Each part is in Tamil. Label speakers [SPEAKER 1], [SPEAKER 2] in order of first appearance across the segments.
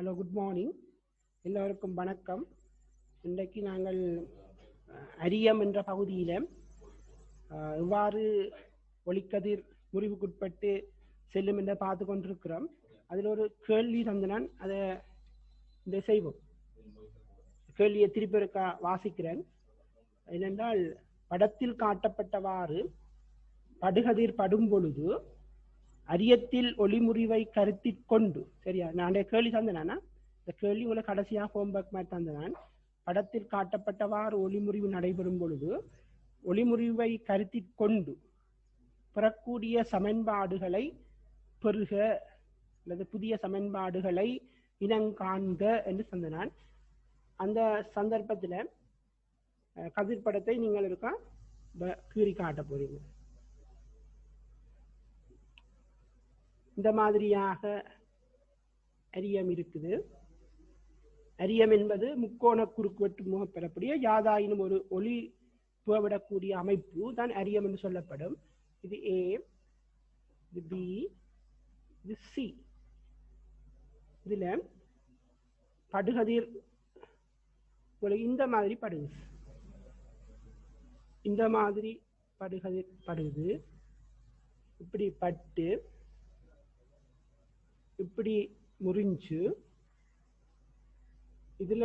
[SPEAKER 1] Hello, good morning. எல்லோருக்கும் வணக்கம். இன்றைக்கு நாங்கள் அரியம் என்ற பகுதியில் எவ்வாறு ஒளிக்கதிர் முறிவுக்குட்பட்டு செல்லும் என்று பார்த்து கொண்டிருக்கிறோம். அதில் ஒரு கேள்வி தந்தனான், அதை இந்த செய்வோம். கேள்வியை திருப்பி வாசிக்கிறேன். ஏனென்றால் படத்தில் காட்டப்பட்டவாறு படுகதிர் படும் பொழுது அரியத்தில் ஒளிமுறிவை கருத்தில் கொண்டு, சரியா, நான் கேள்வி தந்தேனா, இந்த கேள்வி உங்களை கடைசியாக ஹோம்ஒர்க் மாதிரி தந்தனான். படத்தில் காட்டப்பட்டவாறு ஒளிமுறிவு நடைபெறும் பொழுது ஒளிமுறிவை கருத்தில் கொண்டு பெறக்கூடிய சமன்பாடுகளை பெறுக அல்லது புதிய சமன்பாடுகளை இனங்காண்க என்று தந்தனான். அந்த சந்தர்ப்பத்தில் கதிர் படத்தை நீங்கள் இருக்கா கீறி காட்ட போறீங்க. இந்த மாதிரியாக அரியம் இருக்குது. அரியம் என்பது முக்கோண குறுக்குவெட்டு முக பெறக்கூடிய யாதாயினும் ஒரு ஒளி புகவிடக்கூடிய அமைப்பு தான் அரியம் என்று சொல்லப்படும். இது ஏ, இது பி, இது சி. இதுல படுகதிர் இந்த மாதிரி படுது, இந்த மாதிரி படுகதிர் படுது. இப்படி பட்டு இப்படி முறிஞ்சு இதுல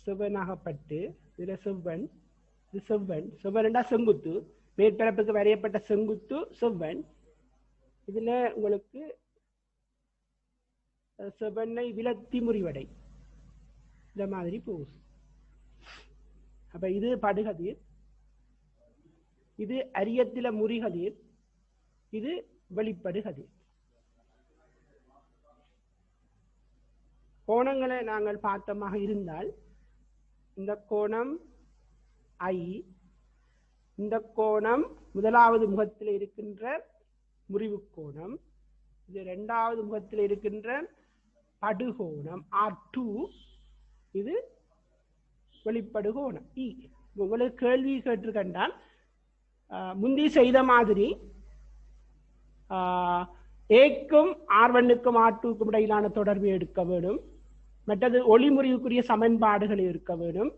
[SPEAKER 1] செவ்வனாகப்பட்டு இதுல செவ்வன், இது செவ்வன். செவ்வன்டா செங்குத்து, மேற்பரப்புக்கு வரையப்பட்ட செங்குத்து செவ்வன். இதுல உங்களுக்கு செவ்வனை விலத்தி முறிவடை இந்த மாதிரி போகுது. அப்ப இது படுகதிர், இது அரியத்தில முறிகதிர், இது வெளிப்படுகதிர். கோணங்களை நாங்கள் பார்த்தமாக இருந்தால் இந்த கோணம் ஐ, இந்த கோணம் முதலாவது முகத்தில் இருக்கின்ற முறிவு கோணம், இது இரண்டாவது முகத்தில் இருக்கின்ற படுகோணம் R2, இது வெளிப்படுகோணம் E. உங்களுக்கு கேள்வி கேட்டிருக்கின்றால் முந்தி செய்த மாதிரி ஏக்கும் R1க்கும் R2க்கும் இடையிலான தொடர்பு எடுக்க வேண்டும். மற்றது ஒளிமுறிவுக்குரிய சமன்பாடுகளை எடுக்க வேண்டும்.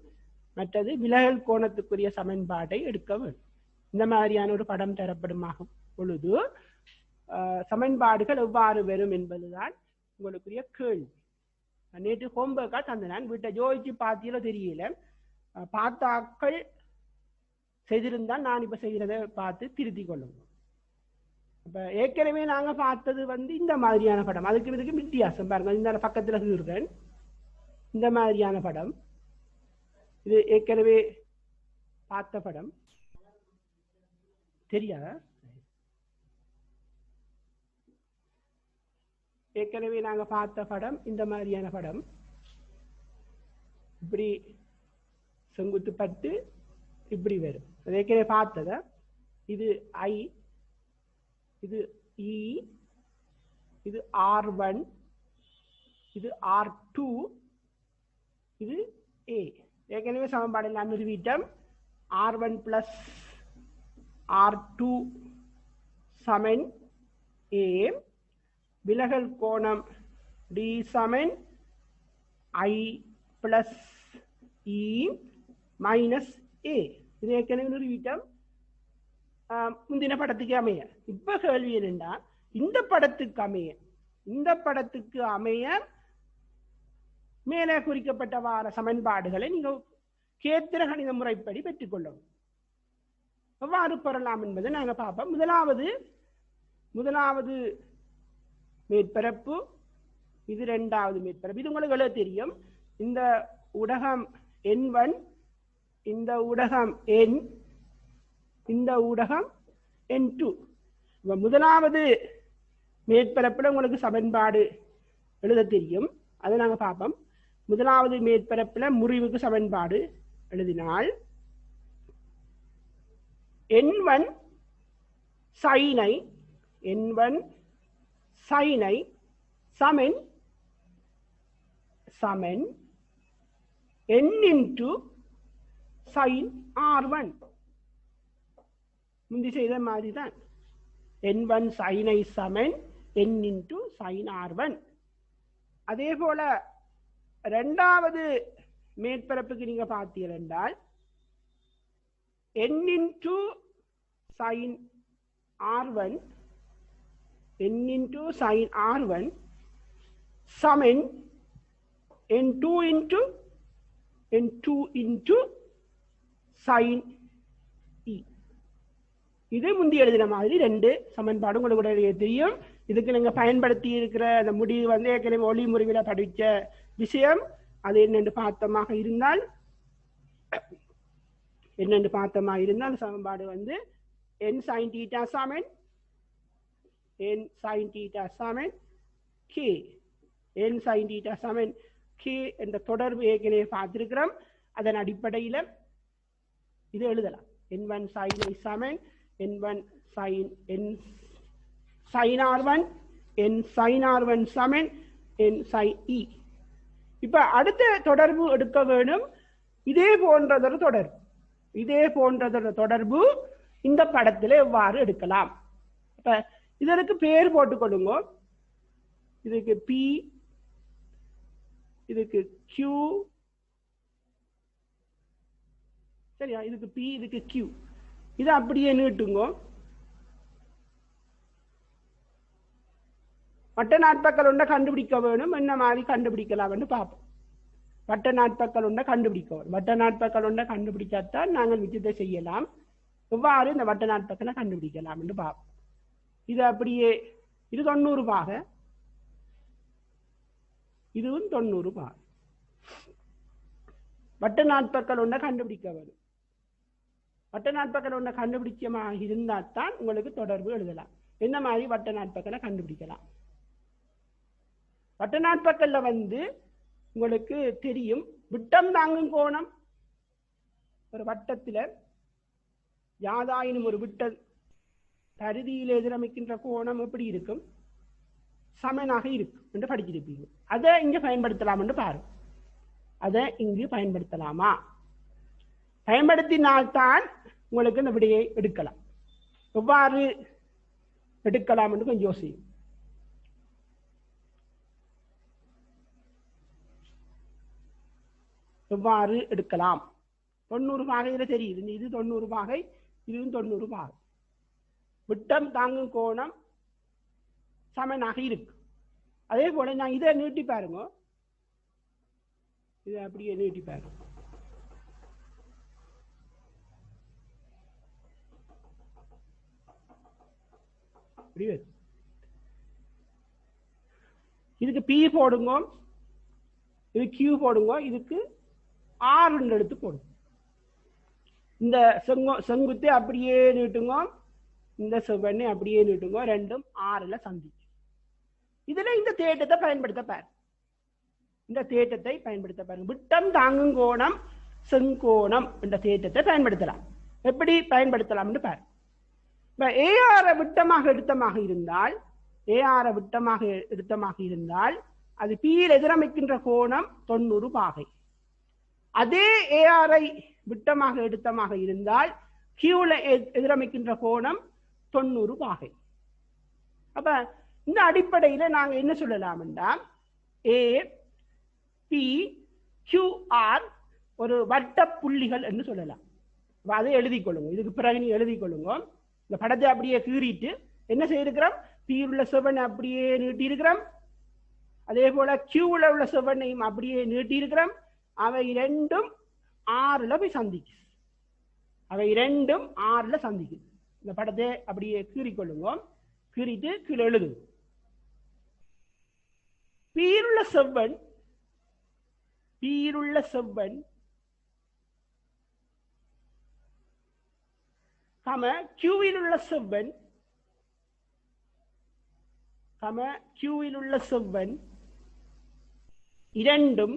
[SPEAKER 1] மற்றது விலகல் கோணத்துக்குரிய சமன்பாட்டை எடுக்க வேண்டும். இந்த மாதிரியான ஒரு படம் தரப்படுமாகும் பொழுது சமன்பாடுகள் எவ்வாறு வரும் என்பதுதான் உங்களுக்குரிய கேள்வி. நேற்று ஹோம்ஒர்க்கா தந்தனான், வீட்டை ஜோதிச்சு பார்த்தீங்களோ தெரியல. பார்த்தாக்கள் செய்திருந்தால் நான் இப்ப செய்கிறத பார்த்து திருத்தி கொள்ளுங்க. இப்ப ஏற்கனவே நாங்க பார்த்தது இந்த மாதிரியான படம், அதுக்கு இதுக்கு வித்தியாசம் பாருங்க. இந்த பக்கத்துல இருக்கிறேன், இந்த மாதிரியான படம். இது ஏற்கனவே பார்த்த படம் தெரியாதா? ஏற்கனவே நாங்க பார்த்த படம் இந்த மாதிரியான படம். இப்படி செங்குத்து பட்டு இப்படி வரும். ஏற்கனவே பார்த்தத. இது ஐ, இது இ, இது R1, இது R2, இது ஏ. ஏற்கனவே சமன்பாடு எல்லாம் நிறுவிட்டோம். R1 plus R2 சமன் ஏ, விலகல் கோணம் D Saman I plus E minus A. இது ஏற்கனவே நிறுவிட்டோம் முந்தின படத்துக்கு அமைய. இப்ப கேள்வி என்னன்னா, இந்த படத்துக்கு அமைய, இந்த படத்துக்கு அமைய மேலே குறிக்கப்பட்ட சமன்பாடுகளை நீங்க கேத்திர கணித முறைப்படி பெற்றுக்கொள்ளும். எவ்வாறு பெறலாம் என்பதை நாங்க பார்ப்போம். முதலாவது மேற்பரப்பு, இது இரண்டாவது மேற்பரப்பு. இது உங்களுக்கு எல்லாம் தெரியும். இந்த ஊடகம் N1, இந்த ஊடகம் N, இந்த ஊடகம் N2. முதலாவது மேற்பரப்புல உங்களுக்கு சமன்பாடு எழுத தெரியும், அதை நாங்க பார்ப்போம். முதலாவது மேற்பரப்புல முறிவுக்கு சமன்பாடு எழுதினால் N1 sin I, N1 sin I Saman N into sin R1. முந்தி செய்த மாதிரி தான். N1 sin I Saman N into sin R1. அதே போல இரண்டாவது மேற்பரப்புக்கு நீங்க பார்த்தீர்கள் என்றால் n into sin r1 n into sin r1 சமன் n2 into sin e. இது முந்தி எழுதின மாதிரி ரெண்டு சமன்பாடு உங்களுக்கு தெரியும். இதுக்கு நீங்க பயன்படுத்தி இருக்கிற அந்த முடிவு வந்து ஏற்கனவே ஒளி முறிவில படிச்ச விஷயம். அது என்னென்று பார்த்தமாக இருந்தால் சமன்பாடு வந்து n sin theta சமன் n sin theta சமன் k, n sin theta சமன் k என்ற தொடர்பு ஏற்கனவே பார்த்திருக்கிறோம். அதன் அடிப்படையில் இது எழுதலாம். n1 sin i Saman n1 sin r1 n sin r1 Saman n sin e. இப்ப அடுத்த தொடர்பு எடுக்க வேண்டும். இதே போன்றதொரு தொடர்பு இந்த படத்தில் எவ்வாறு எடுக்கலாம்? இப்ப இதற்கு பேர் போட்டுக்கொள்ளுங்க. இதுக்கு P, இதுக்கு Q, சரியா? இதுக்கு P, இதுக்கு Q. இது அப்படியே நீட்டுங்க. வட்ட நாட்பக்கல் ஒன்றை கண்டுபிடிக்க வேணும். என்ன மாதிரி கண்டுபிடிக்கலாம் என்று பார்ப்போம். வட்ட நாட்பக்கல் ஒன்றை கண்டுபிடிக்க வேணும். வட்ட நாட்பக்கல் ஒன்றை கண்டுபிடிச்சாத்தான் நாங்கள் விஜயத்தை செய்யலாம். எவ்வாறு இந்த வட்ட நாட்பக்கலை கண்டுபிடிக்கலாம் என்று பார்ப்போம். இது அப்படியே இது 90 பாக, இதுவும் 90 பாக. வட்ட நாட்பக்கல் ஒன்றை கண்டுபிடிக்க வேணும். வட்ட நாட்பக்கல் ஒன்றை கண்டுபிடிச்சமாக இருந்தால் தான் உங்களுக்கு தொடர்பு எழுதலாம். என்ன மாதிரி வட்ட நாட்பக்கலை கண்டுபிடிக்கலாம்? வட்ட நாட்பக்கல்ல வந்து உங்களுக்கு தெரியும் விட்டம் தாங்கும் கோணம். ஒரு வட்டத்தில் யாதாயினும் ஒரு விட்ட பரிதியில் எதிரமைக்கின்ற கோணம் எப்படி இருக்கும்? சமனாக இருக்கும் என்று படிச்சிருப்பீங்க. அதை இங்க பயன்படுத்தலாம் என்று பாருங்க. அதை இங்கு பயன்படுத்தலாமா? பயன்படுத்தினால்தான் உங்களுக்கு இந்த விடையை எடுக்கலாம். எவ்வாறு எடுக்கலாம் என்று கொஞ்சம் யோசியும். எவ்வாறு எடுக்கலாம்? 90 பாகையில் தெரியுது. இது 90 பாகை, இதுவும் 90 பாகை. விட்டம் தாங்கும் கோணம் சமனாக இருக்கு. அதே போல நான் இதை நீட்டி பாருங்க. இதை அப்படியே நீட்டி பாருங்க. இதுக்கு P போடுங்க, இது Q போடுங்க, இதுக்கு R எடுத்து போடுங்க. இந்த செங்குத்தை அப்படியே நீட்டுங்க, இந்த செவ்வனை அப்படியே நீட்டுங்க. ரெண்டும் ஆறுல சந்திச்சு. இதுல இந்த தேட்டத்தை பயன்படுத்த பாரு. இந்த தேட்டத்தை பயன்படுத்த பாருங்க. விட்டம் தாங்கும் கோணம் செங்கோணம் என்ற தேட்டத்தை பயன்படுத்தலாம். எப்படி பயன்படுத்தலாம்னு பாரு. இப்ப ஏஆர விட்டமாக எடுத்தமாக அது பியில் எதிரமைக்கின்ற கோணம் 90 பாகை. அதே ஏஆரை விட்டமாக எடுத்தமாக இருந்தால் கியூல எதிரமைக்கின்ற கோணம் 90 பாகை. அப்ப இந்த அடிப்படையில நாங்க என்ன சொல்லலாம் என்றால் ஏ பி கியூ ஆர் ஒரு வட்ட புள்ளிகள் என்று சொல்லலாம். அதை எழுதிக் கொள்ளுங்க. இதுக்கு பிறகு நீ எழுதிக் கொள்ளுங்க. இந்த படத்தை அப்படியே கீறிட்டு என்ன செய்திருக்கிறோம்? பி உள்ள செவனை அப்படியே நீட்டி இருக்கிறோம். அதே போல கியூல உள்ள செவனையும் அப்படியே நீட்டி இருக்கிறோம். அவை ரெண்டும் ஆறுல போய் சந்திக்கு. இந்த படத்தை அப்படியே கீறிக்கொள்ளுங்க. கீறிட்டு கீழே எழுது. பீருள்ள செவ்வன் கியூவில் உள்ள செவ்வன் இரண்டும்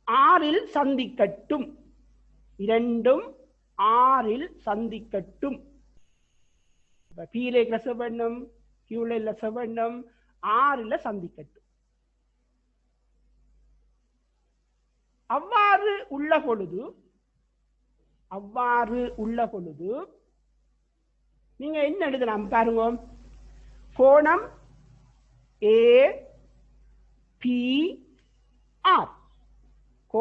[SPEAKER 1] ஆறில் சந்திக்கட்டும். பீல செவ்வண்ணம் கியூல செவ்வண்ணம் ஆறில் சந்திக்கட்டும். அவ்வாறு உள்ள பொழுது நீங்க என்ன எழுதலாம் பாருங்க. கோணம் ஏ பி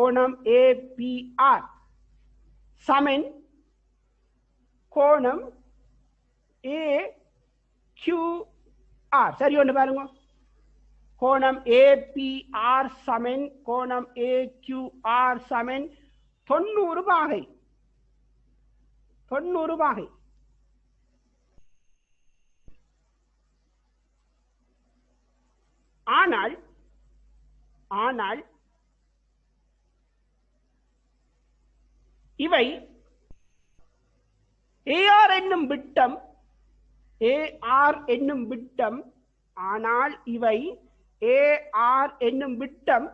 [SPEAKER 1] கோணம் APR சமன் கோணம் AQR. சரி ஒன்று பாருங்க. கோணம் APR சமன் கோணம் AQR சமன் 90 பாகை. 90 பாகை. ஆனால் இவை AR என்னும் விட்டம் ஆனால் இவை AR என்னும் விட்டம்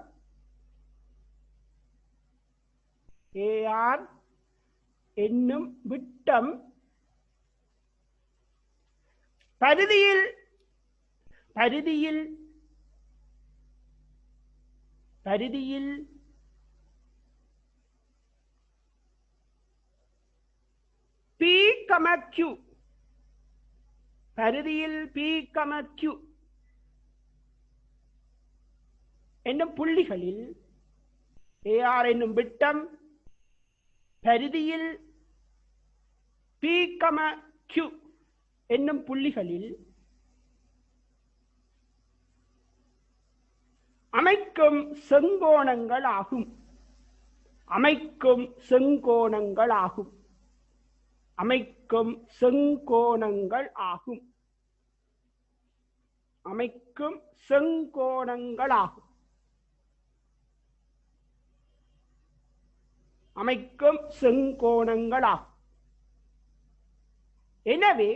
[SPEAKER 1] பரிதியில் P, Q பரிதியில் P, Q என்னும் புள்ளிகளில் AR என்னும் விட்டம் பரிதியில் P, Q என்னும் புள்ளிகளில் அமைக்கும் செங்கோணங்கள் ஆகும். எனவே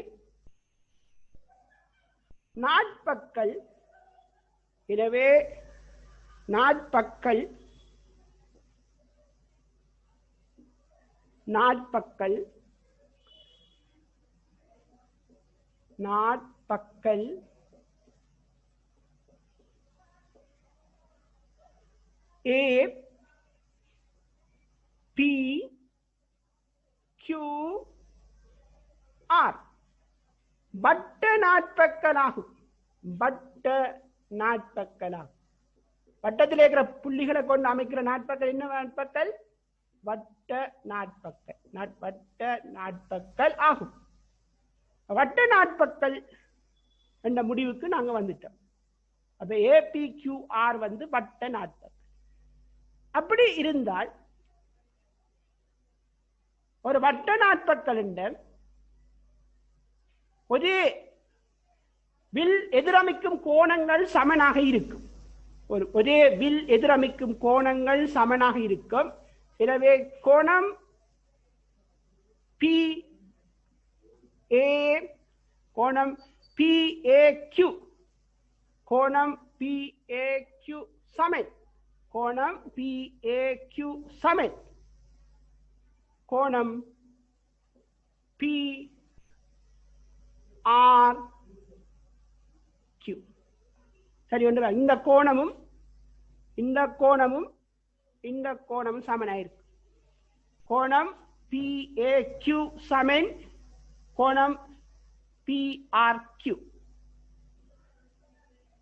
[SPEAKER 1] நாட்பக்கல் A, P, Q, R வட்ட நாட்பக்கலாகும். வட்டத்தில் இருக்கிற புள்ளிகளை கொண்டு அமைக்கிற நாட்பக்கல் என்ன நாட்பக்கல்? வட்ட நாட்பக்கல் ஆகும். வட்ட நாட்பக்கல் என்ற முடிவுக்கு நாங்க வந்துட்டோம். அப்ப APQR வந்து வட்ட நாட்பக்கல். அப்படி இருந்தால் ஒரு வட்ட நாட்பக்கல் என்ற ஒரே வில் எதிரமைக்கும் கோணங்கள் சமனாக இருக்கும். ஒரே வில் எதிரமைக்கும் கோணங்கள் சமனாக இருக்கும். எனவே கோணம் PA, கோணம் PAQ, கோணம் PAQ சமன் கோணம் PAQ சமன் கோணம் PRQ. சரி ஒன்று. இந்த கோணமும் சமனாயிருக்கு. கோணம் PAQ சமன் கோணம் PRQ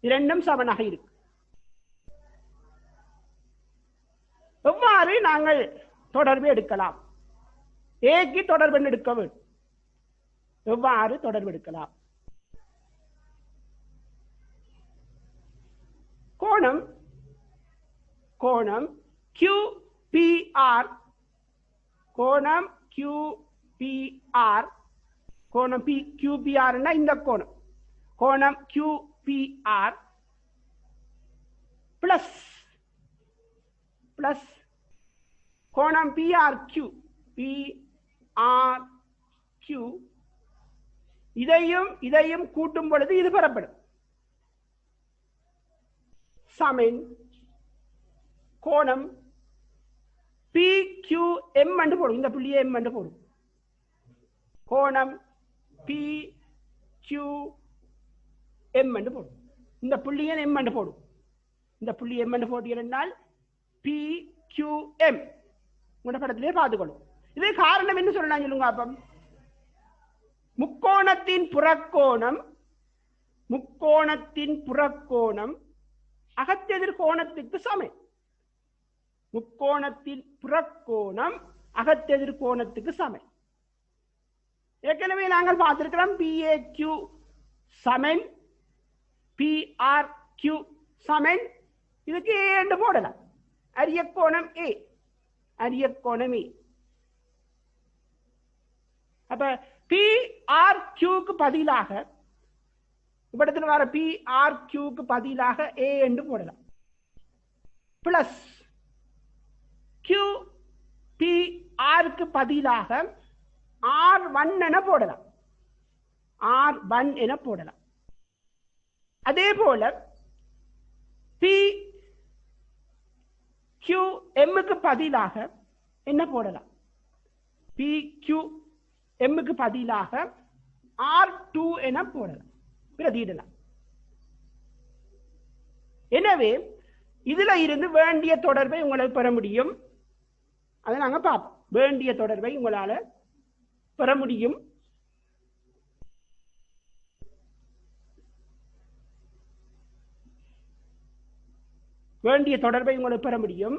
[SPEAKER 1] இரண்டும் சமனாக இருக்கு. எவ்வாறு நாங்கள் தொடர்பு எடுக்கலாம்? ஏக்கு தொடர்பு எடுக்க வேண்டும். எவ்வாறு தொடர்பு எடுக்கலாம்? கோணம் QPR, கோணம் QPR இந்த கோணம் QPR பிளஸ் கோணம் PRQ இதையும் கூட்டும் பொழுது இது பெறப்படும். சமன் கோணம் PQM என்று போடும். இந்த புள்ளியை M என்று போடும். கோணம் PQM என்று போடும். இந்த புள்ளியை M என்று போடும். இந்த புள்ளி M என்று போட்டீர்கள் PQM உங்களோட படத்திலே பார்த்துக்கணும். இது காரணம் என்ன சொல்லலாம் சொல்லுங்க. அப்ப முக்கோணத்தின் புறக்கோணம் அகத்தெதிர் கோணத்துக்கு சமன். முக்கோணத்தின் புறக்கோணம் அகத்தெதிர் கோணத்துக்கு சமன். ஏற்கனவே நாங்கள் பார்த்திருக்கிறோம் PAQ சமன் PRQ சமன். இதுக்கு A என்று போடலாம். அரிய கோணம் A, அரிய கோணம் A. அப்ப PRQக்கு பதிலாக இப்படத்தில் வர PRQக்கு பதிலாக A என்று போடலாம். பிளஸ் QPRக்கு பதிலாக R1 என போடலாம். R1 என போடலாம். அதே போல PQMக்கு பதிலாக என்ன போடலாம்? PQMக்கு பதிலாக R2 என போடலாம், பிரதியிடலாம். எனவே இதுல இருந்து வேண்டிய தொடர்பை உங்களால் பெற முடியும். அதை நாங்க பார்ப்போம். வேண்டிய தொடர்பை உங்களால பெற முடியும். வேண்டிய தொடர்பை உங்களுக்கு பெற முடியும்.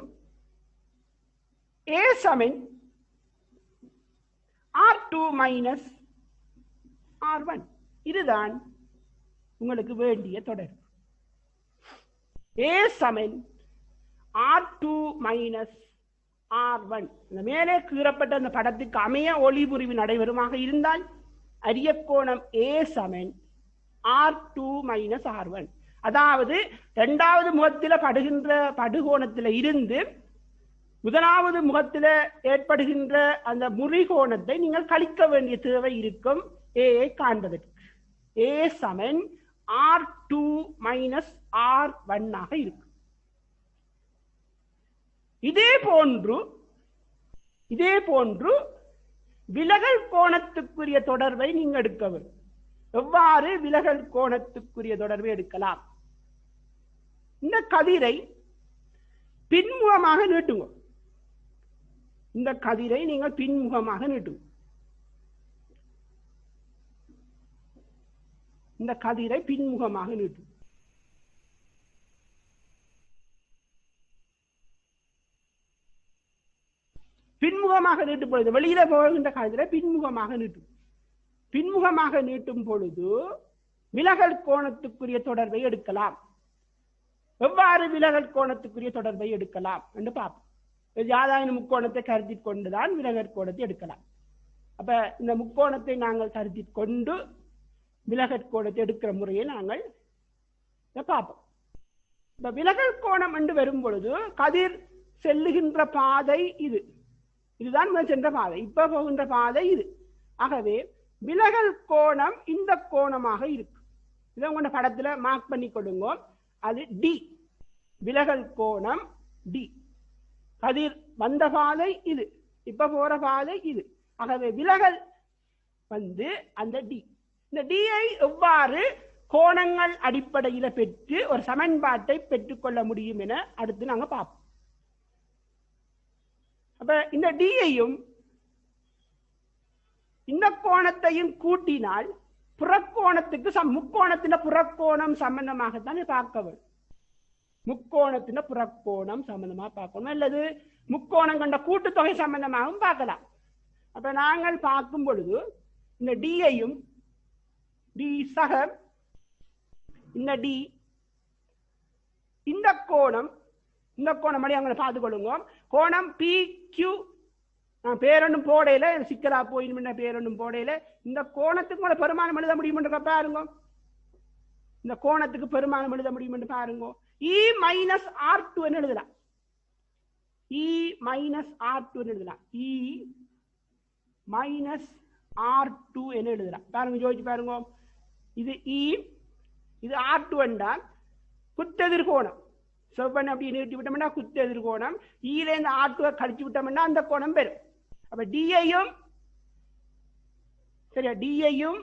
[SPEAKER 1] A சமன் R2 மைனஸ் R1. இதுதான் உங்களுக்கு வேண்டிய தொடர்பு. A சமன் R2 மைனஸ் R1. இந்த மேலே கூறப்பட்ட அந்த படத்துக்கு அமைய ஒளிபுரிவு நடைபெறுமாக இருந்தால் அரிய கோணம் A சமன் R2 மைனஸ் R1. அதாவது இரண்டாவது முகத்தில் படுகின்ற படுகோணத்தில் இருந்து முதலாவது முகத்தில் ஏற்படுகின்ற அந்த முறிகோணத்தை நீங்கள் கழிக்க வேண்டிய தேவை இருக்கும் A காண்பதற்கு. A சமன் R2 மைனஸ் R1 ஆக இருக்கும். இதே போன்று விலகல் கோணத்துக்குரிய தொடர்பை நீங்க எடுக்க வேண்டும். எவ்வாறு விலகல் கோணத்துக்குரிய தொடர்பை எடுக்கலாம்? இந்த கதிரை பின்முகமாக நீட்டுங்க. இந்த கதிரை நீங்கள் பின்முகமாக நீட்டுங்க. இந்த கதிரை பின்முகமாக நீட்டுங்க. பின்முகமாக நீட்டும் பொழுது வெளியில போகின்ற கதிரை பின்முகமாக நீட்டும். பின்முகமாக நீட்டும் பொழுது விலகல் கோணத்துக்குரிய தொடர்பை எடுக்கலாம். எவ்வாறு விலகல் கோணத்துக்குரிய தொடர்பை எடுக்கலாம் என்று பார்ப்போம். யாதாயின முக்கோணத்தை கருத்தில் கொண்டுதான் விலகல் கோணத்தை எடுக்கலாம். அப்ப இந்த முக்கோணத்தை நாங்கள் கருத்தில் கொண்டு விலகல் கோணத்தை எடுக்கிற முறையை நாங்கள் பார்ப்போம். இப்ப விலகல் கோணம் என்று வரும் பொழுது கதிர் செல்லுகின்ற பாதை இது. இதுதான் சென்ற பாதை. இப்ப போகின்ற பாதை இது. ஆகவே விலகல் கோணம் இந்த கோணமாக இருக்கு. இதை உங்களோட படத்துல மார்க் பண்ணி கொடுங்க. அது டி. விலகல் கோணம் டி. கதிர் வந்த பாதை இது, இப்ப போற பாதை இது. ஆகவே விலகல் அந்த டி. இந்த டியை எவ்வாறு கோணங்கள் அடிப்படையில் பெற்று ஒரு சமன்பாட்டை பெற்றுக்கொள்ள முடியும் என அடுத்து நாங்க பார்ப்போம். அப்ப இந்த டியையும் இந்த கோணத்தையும் கூட்டினால் புறக்கோணத்துக்கு முக்கோணத்தின் புறக்கோணம் சம்பந்தமாகத்தான் பார்க்க வேண்டும். முக்கோணத்தின் புறக்கோணம் சம்பந்தமாக பார்க்கணும், அல்லது முக்கோணம் கண்ட கூட்டுத்தொகை சம்பந்தமாகவும் பார்க்கலாம். அப்ப நாங்கள் பார்க்கும் பொழுது இந்த டியையும் டி சக இந்த டி இந்த கோணம் அங்கே பார்த்துக் கொள்ளுங்க. கோணம் PQ நான் பேரொன்னும் போடையில சிக்கலா போயிடும். பேரொன்னும் போடையில இந்த கோணத்துக்கு மேல பெருமானம் எழுத முடியும் என்று பாருங்க. இந்த கோணத்துக்கு பெருமானம் எழுத முடியும் என்று பாருங்க. E மைனஸ் R2 எழுதலாம். E மைனஸ் R2 எழுதலாம். E மைனஸ் R2 என்ன எழுதலாம் பாருங்க. ஜோதிச்சு பாருங்க. இது E, இது R2 என்றால் குத்தெதிர் கோணம். செவ்வன் அப்படி நீட்டி விட்டோம்னா குத்து எதிர்கோணம். ஈல இந்த R2 கழிச்சு விட்டோம்னா அந்த கோணம் பெறும். அப்ப டியையும் சரியா டியையும்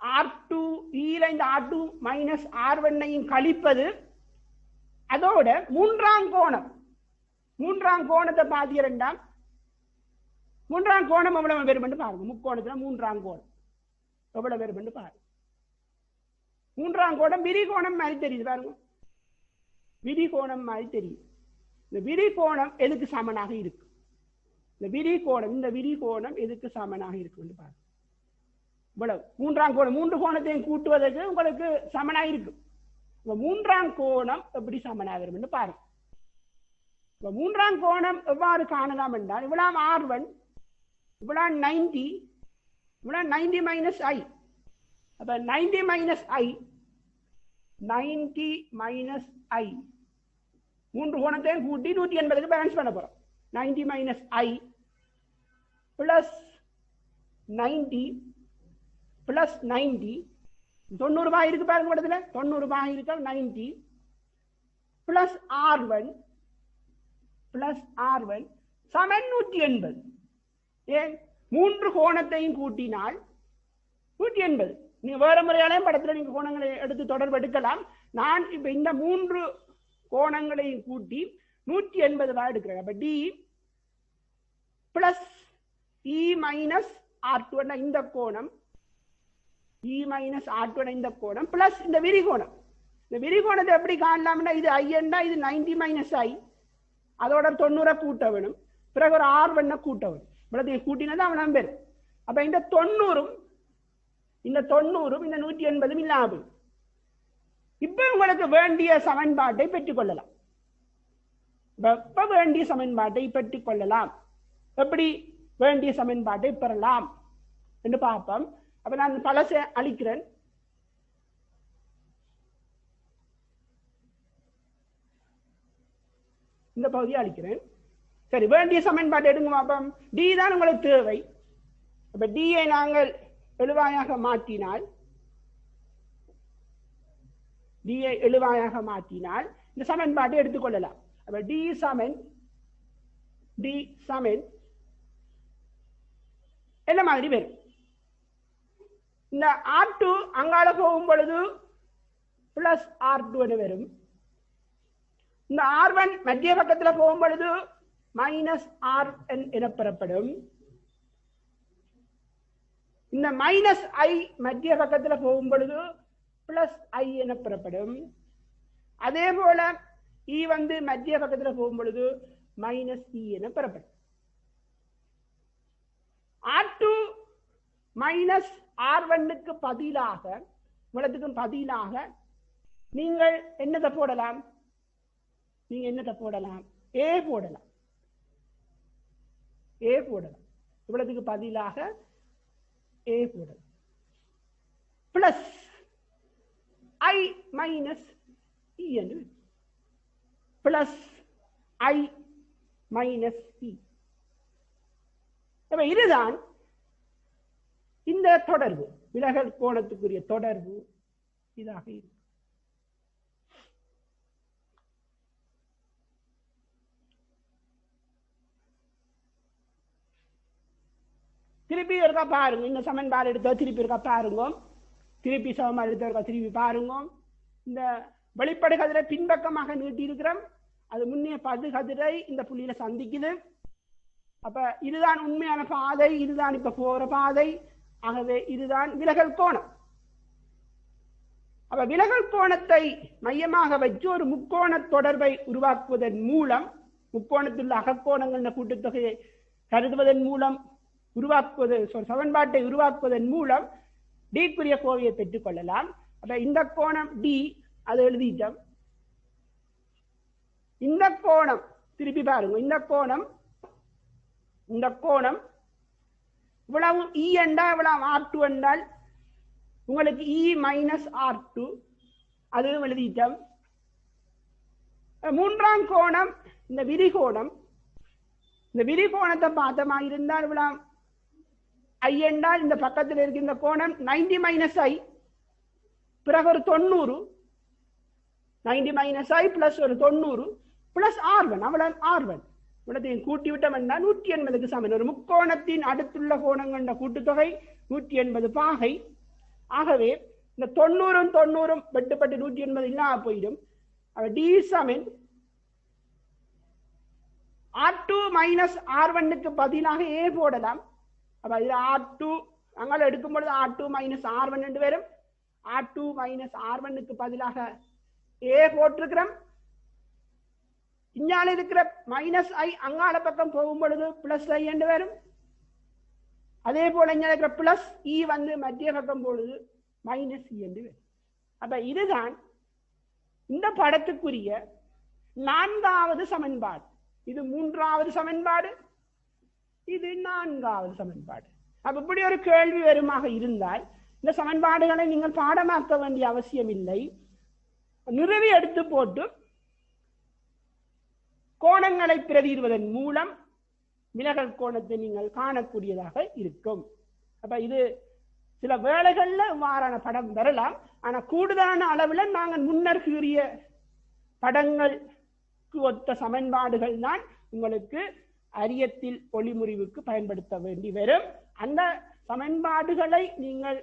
[SPEAKER 1] R2 ஈல இந்த R2 மைனஸ் R1 கழிப்பது. அதோட மூன்றாம் கோணத்தை பாத்தீங்கன்னா மூன்றாம் கோணம் எவ்வளவு பெறும் என்று பாருங்க. முக்கோணத்துல மூன்றாம் கோணம் எவ்வளவு பெறும் என்று பாருங்க. மூன்றாம் கோணம் விரிகோணம் மாதிரி தெரியுது பாருங்க. விரிகோணம் மாதிரி தெரியும். இந்த விரிகோணம் எதுக்கு சமனாக இருக்கு? இந்த விரிகோணம் எதுக்கு சமனாக இருக்கு என்று பாருங்க. இவ்வளவு மூன்றாம் கோணம், மூன்று கோணத்தையும் கூட்டுவதற்கு உங்களுக்கு சமனாக இருக்கு. மூன்றாம் கோணம் எப்படி சமனாக இருக்கும் பாருங்க. மூன்றாம் கோணம் எவ்வாறு காணலாம் என்றால், இவ்வளவு R1, இவ்வளவு 90, இவ்வளவு 90 மைனஸ் I. அப்ப 90 மைனஸ் I மூன்று கோணத்தையும் கூட்டி 180க்கு பேலன்ஸ் பண்ண போறோம். 90 மைனஸ் I பிளஸ் 90 பிளஸ் 90 90 ரூபாய் இருக்கு பாருங்க இடத்துல, 90 ரூபாய் இருக்கு. 90 பிளஸ் R1 சமன் 180. ஏன்? மூன்று கோணத்தையும் கூட்டினால் 180. நீங்க வேற முறையாலையும் படத்துல நீங்க கோணங்களை எடுத்து தொடர்பு எடுக்கலாம். நான் இப்ப இந்த மூன்று கோணங்களையும் கூட்டி 180 ரூபாய் எடுக்கிறேன். அப்ப D plus E minus R2 இந்த கோணம், E மைனஸ் R2 இந்த கோணம் பிளஸ் இந்த விரிகோணம். இந்த விரிகோணத்தை எப்படி காணலாம்னா, இது I என்றா இது 90 மைனஸ் I, அதோட 90 கூட்ட வேணும், பிறகு ஒரு R1 கூட்ட வேணும். இவ்வளவு கூட்டினது அவன் நம்பர். அப்ப இந்த 90 இந்த 180 இல்லாம இப்ப உங்களுக்கு வேண்டிய சமன்பாட்டை பெற்றுக் கொள்ளலாம். வேண்டிய சமன்பாட்டை பெற்றுக் கொள்ளலாம். எப்படி வேண்டிய சமன்பாட்டை பெறலாம் என்று பார்ப்போம். அப்ப நான் பலசை அளிக்கிறேன். இந்த பகுதியை அளிக்கிறேன். சரி, வேண்டிய சமன்பாட்டை எடுங்க பார்ப்போம். டி தான் உங்களுக்கு தேவை. அப்ப டியை நாங்கள் எழுவாயாக மாற்றினால், இந்த சமன்பாட்டை எடுத்துக்கொள்ளலாம். அப்ப டி சமன் என்ன மாதிரி வரும்? இந்த R2 அங்கால போகும் பொழுது பிளஸ் R2 வரும். இந்த R1 மத்திய பக்கத்தில் போகும் பொழுது மைனஸ் RN என பெறப்படும். இந்த மைனஸ் I மத்திய பக்கத்தில் போகும் பொழுது பிளஸ் I என பெறப்படும். அதே போல E வந்து மத்திய பக்கத்தில் போகும் பொழுது மைனஸ் E என பெறப்படும். R2 மைனஸ் R1க்கு பதிலாக, இவ்வளத்துக்கும் பதிலாக நீங்கள் என்னத்தை போடலாம்? A போடலாம். இவ்வளத்துக்கு பதிலாக A போடலாம். பிளஸ் I மைனஸ் E என்று, பிளஸ் I மைனஸ் E. இதுதான் இந்த தொடர்பு, விலகல் கோணத்துக்குரிய தொடர்பு இதாக இருக்கு. திருப்பி இருக்கா பாருங்க. இந்த சமன்பாடு எடுத்த திருப்பி இருக்கா பாருங்க. திருப்பி சமன்பாடு எடுத்த திருப்பி பாருங்க. இந்த வெளிப்படை கதிரை பின்பக்கமாக நீட்டி இருக்கிறோம். அது முன்னே பது கதிரை இந்த புள்ளியில சந்திக்குது. அப்ப இதுதான் உண்மையான பாதை, இதுதான் இப்ப போற பாதை. ஆகவே இதுதான் விலகல் கோணம். அப்ப விலகல் கோணத்தை மையமாக வச்சு ஒரு முக்கோண தொடர்பை உருவாக்குவதன் மூலம், முக்கோணத்தில் அகக்கோணங்கள் கூட்டுத்தொகையை கருதுவதன் மூலம் சமன்பாட்டை உருவாக்குவதன் மூலம் டிக்குரிய கோவையை பெற்றுக் கொள்ளலாம். அப்ப இந்த கோணம் டி, அதை எழுதிட்டோம். இந்த கோணம் திருப்பி பாருங்க. இந்த கோணம் இவ்வளவு E என்றால் இவ்வளவு R2 என்றால் உங்களுக்கு E மைனஸ் R2, அதுவும் எழுதிட்டோம். மூன்றாம் கோணம் இந்த விரிகோணம். இந்த விரிகோணத்தை பார்த்தமா இருந்தால் இவ்வளவு I என்றால் இந்த பக்கத்தில் இருக்கு இந்த கோணம் 90 மைனஸ் I, பிறகு ஒரு 90, 90 மைனஸ் I பிளஸ் ஒரு 90 பிளஸ் R1, அவ்வளவு R1 இவ்வளத்தையும் கூட்டி விட்டோம் என்றால் 180க்கு சமன். ஒரு முக்கோணத்தின் அடுத்துள்ள கோணங்கள கூட்டுத்தொகை 180 பாகை. ஆகவே இந்த 90 வெட்டுப்பட்டு 180 இல்லாம போயிடும். டி சமன் R2 மைனஸ் R1க்கு பதிலாக A போடலாம். அப்ப இதுல R2 அங்கால எடுக்கும் பொழுது R2 மைனஸ் R1 என்று வரும். R2 மைனஸ் R1க்கு பதிலாக A போட்டிருக்கிறோம். இஞ்ஞால இருக்கிற மைனஸ் ஐ அங்கால பக்கம் போகும் பொழுது பிளஸ் ஐ என்று வரும். அதே போல இங்க இருக்கிற பிளஸ் இ வந்து மத்திய பக்கம் பொழுது மைனஸ் இ என்று வரும். அப்ப இதுதான் இந்த படத்துக்குரிய 4வது சமன்பாடு. இது 3வது சமன்பாடு, இது 4வது சமன்பாடு. அப்ப இப்படி ஒரு கேள்வி வருமாக இருந்தால் இந்த சமன்பாடுகளை நீங்கள் பாடமாக்க வேண்டிய அவசியம் இல்லை. நிறுவி எடுத்து போட்டு கோணங்களை பிரதியிடுவதன் மூலம் விலகல் கோணத்தை நீங்கள் காணக்கூடியதாக இருக்கும். அப்ப இது சில வேளைகள்ல இவ்வாறான படம் வரலாம். ஆனா கூடுதலான அளவில் நாங்கள் முன்னர் கூறிய படங்களுக்கு ஒத்த சமன்பாடுகள் தான் உங்களுக்கு அரியத்தில் ஒளிமுறிவுக்கு பயன்படுத்த வேண்டி வரும். அந்த சமன்பாடுகளை நீங்கள்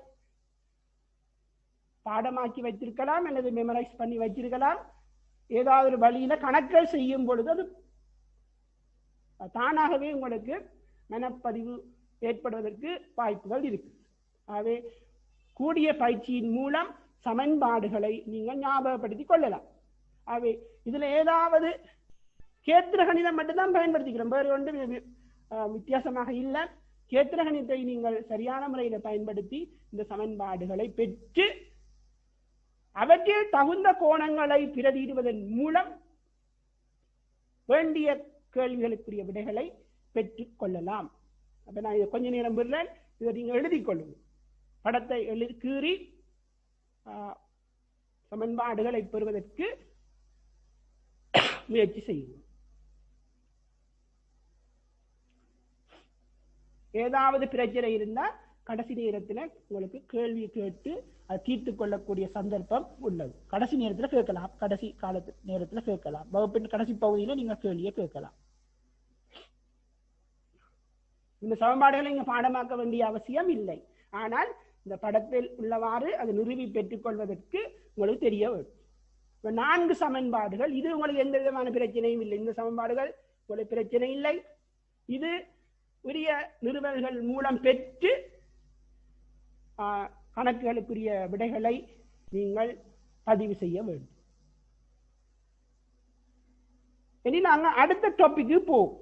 [SPEAKER 1] பாடமாக்கி வைத்திருக்கலாம் அல்லது மெமரைஸ் பண்ணி வைத்திருக்கலாம். ஏதாவது ஒரு வழியில கணக்குகள் செய்யும் பொழுது அது தானாகவே உங்களுக்கு மனப்பதிவு ஏற்படுவதற்கு வாய்ப்புகள் இருக்கு. ஆகவே கூடிய பயிற்சியின் மூலம் சமன்பாடுகளை நீங்கள் ஞாபகப்படுத்திக் கொள்ளலாம். ஆகவே இதுல ஏதாவது கேத்திர கணிதம் மட்டும்தான் பயன்படுத்திக்கிறோம், வேறு ஒன்று வித்தியாசமாக இல்லை. கேத்திர கணிதத்தை நீங்கள் சரியான முறையில் பயன்படுத்தி இந்த சமன்பாடுகளை பெற்று அவற்றில் தகுந்த கோணங்களை பிரதியிடுவதன் மூலம் வேண்டிய கேள்விகளுக்குரிய விடைகளை பெற்றுக் கொள்ளலாம். அப்ப நான் இதை கொஞ்ச நேரம் விடுறேன், இதை நீங்க எழுதி கொள்ளுங்கள். படத்தை கீறி சமன்பாடுகளை பெறுவதற்கு முயற்சி செய்யுங்கள். ஏதாவது பிரச்சனை இருந்தால் கடைசி நேரத்தில் உங்களுக்கு கேள்வி கேட்டு அதை தீர்த்து கொள்ளக்கூடிய சந்தர்ப்பம் உள்ளது. கடைசி நேரத்தில் கேட்கலாம், கடைசி காலத்து நேரத்தில் கேட்கலாம், வகுப்பின் கடைசி பகுதியில் நீங்கள் கேள்வியை கேட்கலாம். இந்த சமன்பாடுகளை நீங்க பாடமாக்க வேண்டிய அவசியம் இல்லை. ஆனால் இந்த படத்தில் உள்ளவாறு அதை நிறுவி பெற்றுக் கொள்வதற்கு உங்களுக்கு தெரிய வேண்டும். 4 சமன்பாடுகள், இது உங்களுக்கு எந்த விதமான பிரச்சனையும் இல்லை. இந்த சமன்பாடுகள் உங்களுக்கு பிரச்சனை இல்லை. இது உரிய நிறுவல்கள் மூலம் பெற்று கணக்குகளுக்குரிய விடைகளை நீங்கள் பதிவு செய்ய வேண்டும். இனி நாங்க அடுத்த டாபிக்கு போவோம்.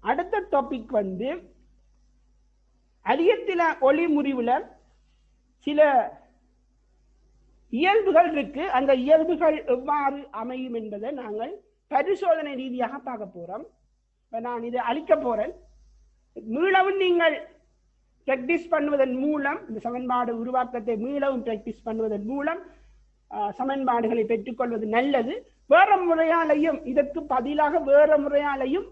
[SPEAKER 1] அடுத்த டாபிக் வந்து அரியத்தில ஒளி முறிவுல சில இயல்புகள் இருக்கு. அந்த இயல்புகள் எவ்வாறு அமையும் என்பதை நாங்கள் பரிசோதனை ரீதியாக பார்க்க போறோம். நான் இதை அளிக்க போறேன். மீளவும் நீங்கள் பிராக்டிஸ் பண்ணுவதன் மூலம், இந்த சமன்பாடு உருவாக்கத்தை மீளவும் பிராக்டிஸ் பண்ணுவதன் மூலம் சமன்பாடுகளை பெற்றுக்கொள்வது நல்லது. வேற முறையாலையும், இதற்கு பதிலாக வேற முறையாலையும்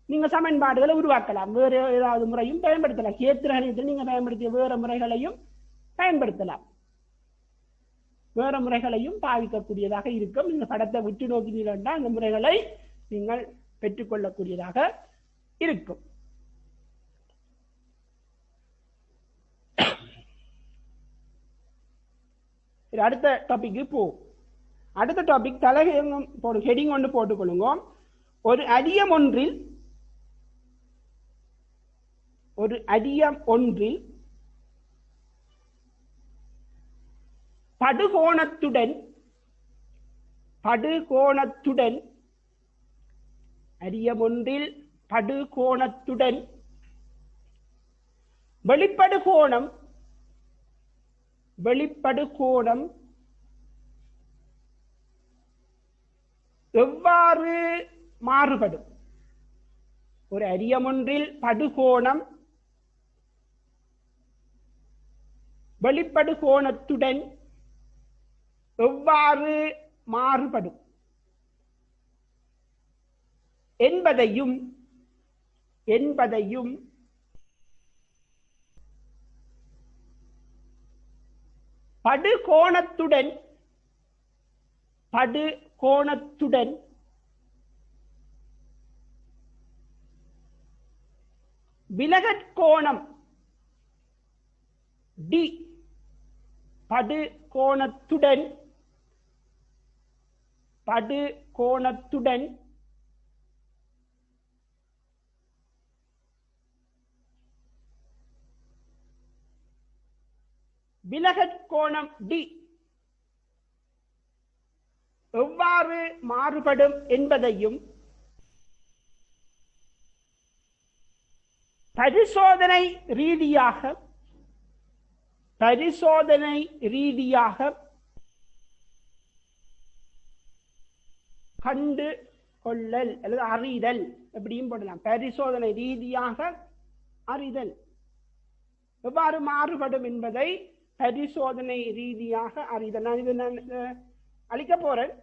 [SPEAKER 1] நீங்க சமன்பாடுகளை உருவாக்கலாம். வேறு ஏதாவது முறையும் பயன்படுத்தலாம். கேத்திர கணிதத்தில் நீங்க பயன்படுத்திய வேற முறைகளையும் பயன்படுத்தலாம். வேற முறைகளையும் பாவிக்கக்கூடியதாக இருக்கும். இந்த படத்தை விட்டு நோக்கினீர்கள் அந்த முறைகளை நீங்கள் பெற்றுக்கொள்ளக்கூடியதாக இருக்கும். அடுத்த டாபிக் போ. அடுத்த டாபிக் தலையங்கம் போடு, ஹெடிங் ஒன்று போட்டுக்கொள்ளுங்க. ஒரு அடியம் ஒன்றில் படுகோணத்துடன் அடியம் ஒன்றில் படுகோணத்துடன் வெளிப்படு கோணம் எவ்வாறு மாறுபடும்? ஒரு அரியம் ஒன்றில் படுகோணம் வெளிப்படு கோணத்துடன் எவ்வாறு மாறுபடும் என்பதையும் படுகோணத்துடன் விலகற்கோணம் டி, படுகோணத்துடன் விலகற்கோணம் டி எவ்வாறு எவ்வாறு மாறுபடும் என்பதையும் பரிசோதனை ரீதியாக கண்டு கொள்ளல் அல்லது அறிதல் எப்படியும் போடலாம். பரிசோதனை ரீதியாக அறிதல் எவ்வாறு மாறுபடும் என்பதை பரிசோதனை ரீதியாக அறிதல். நான் இது அளிக்க போறேன்.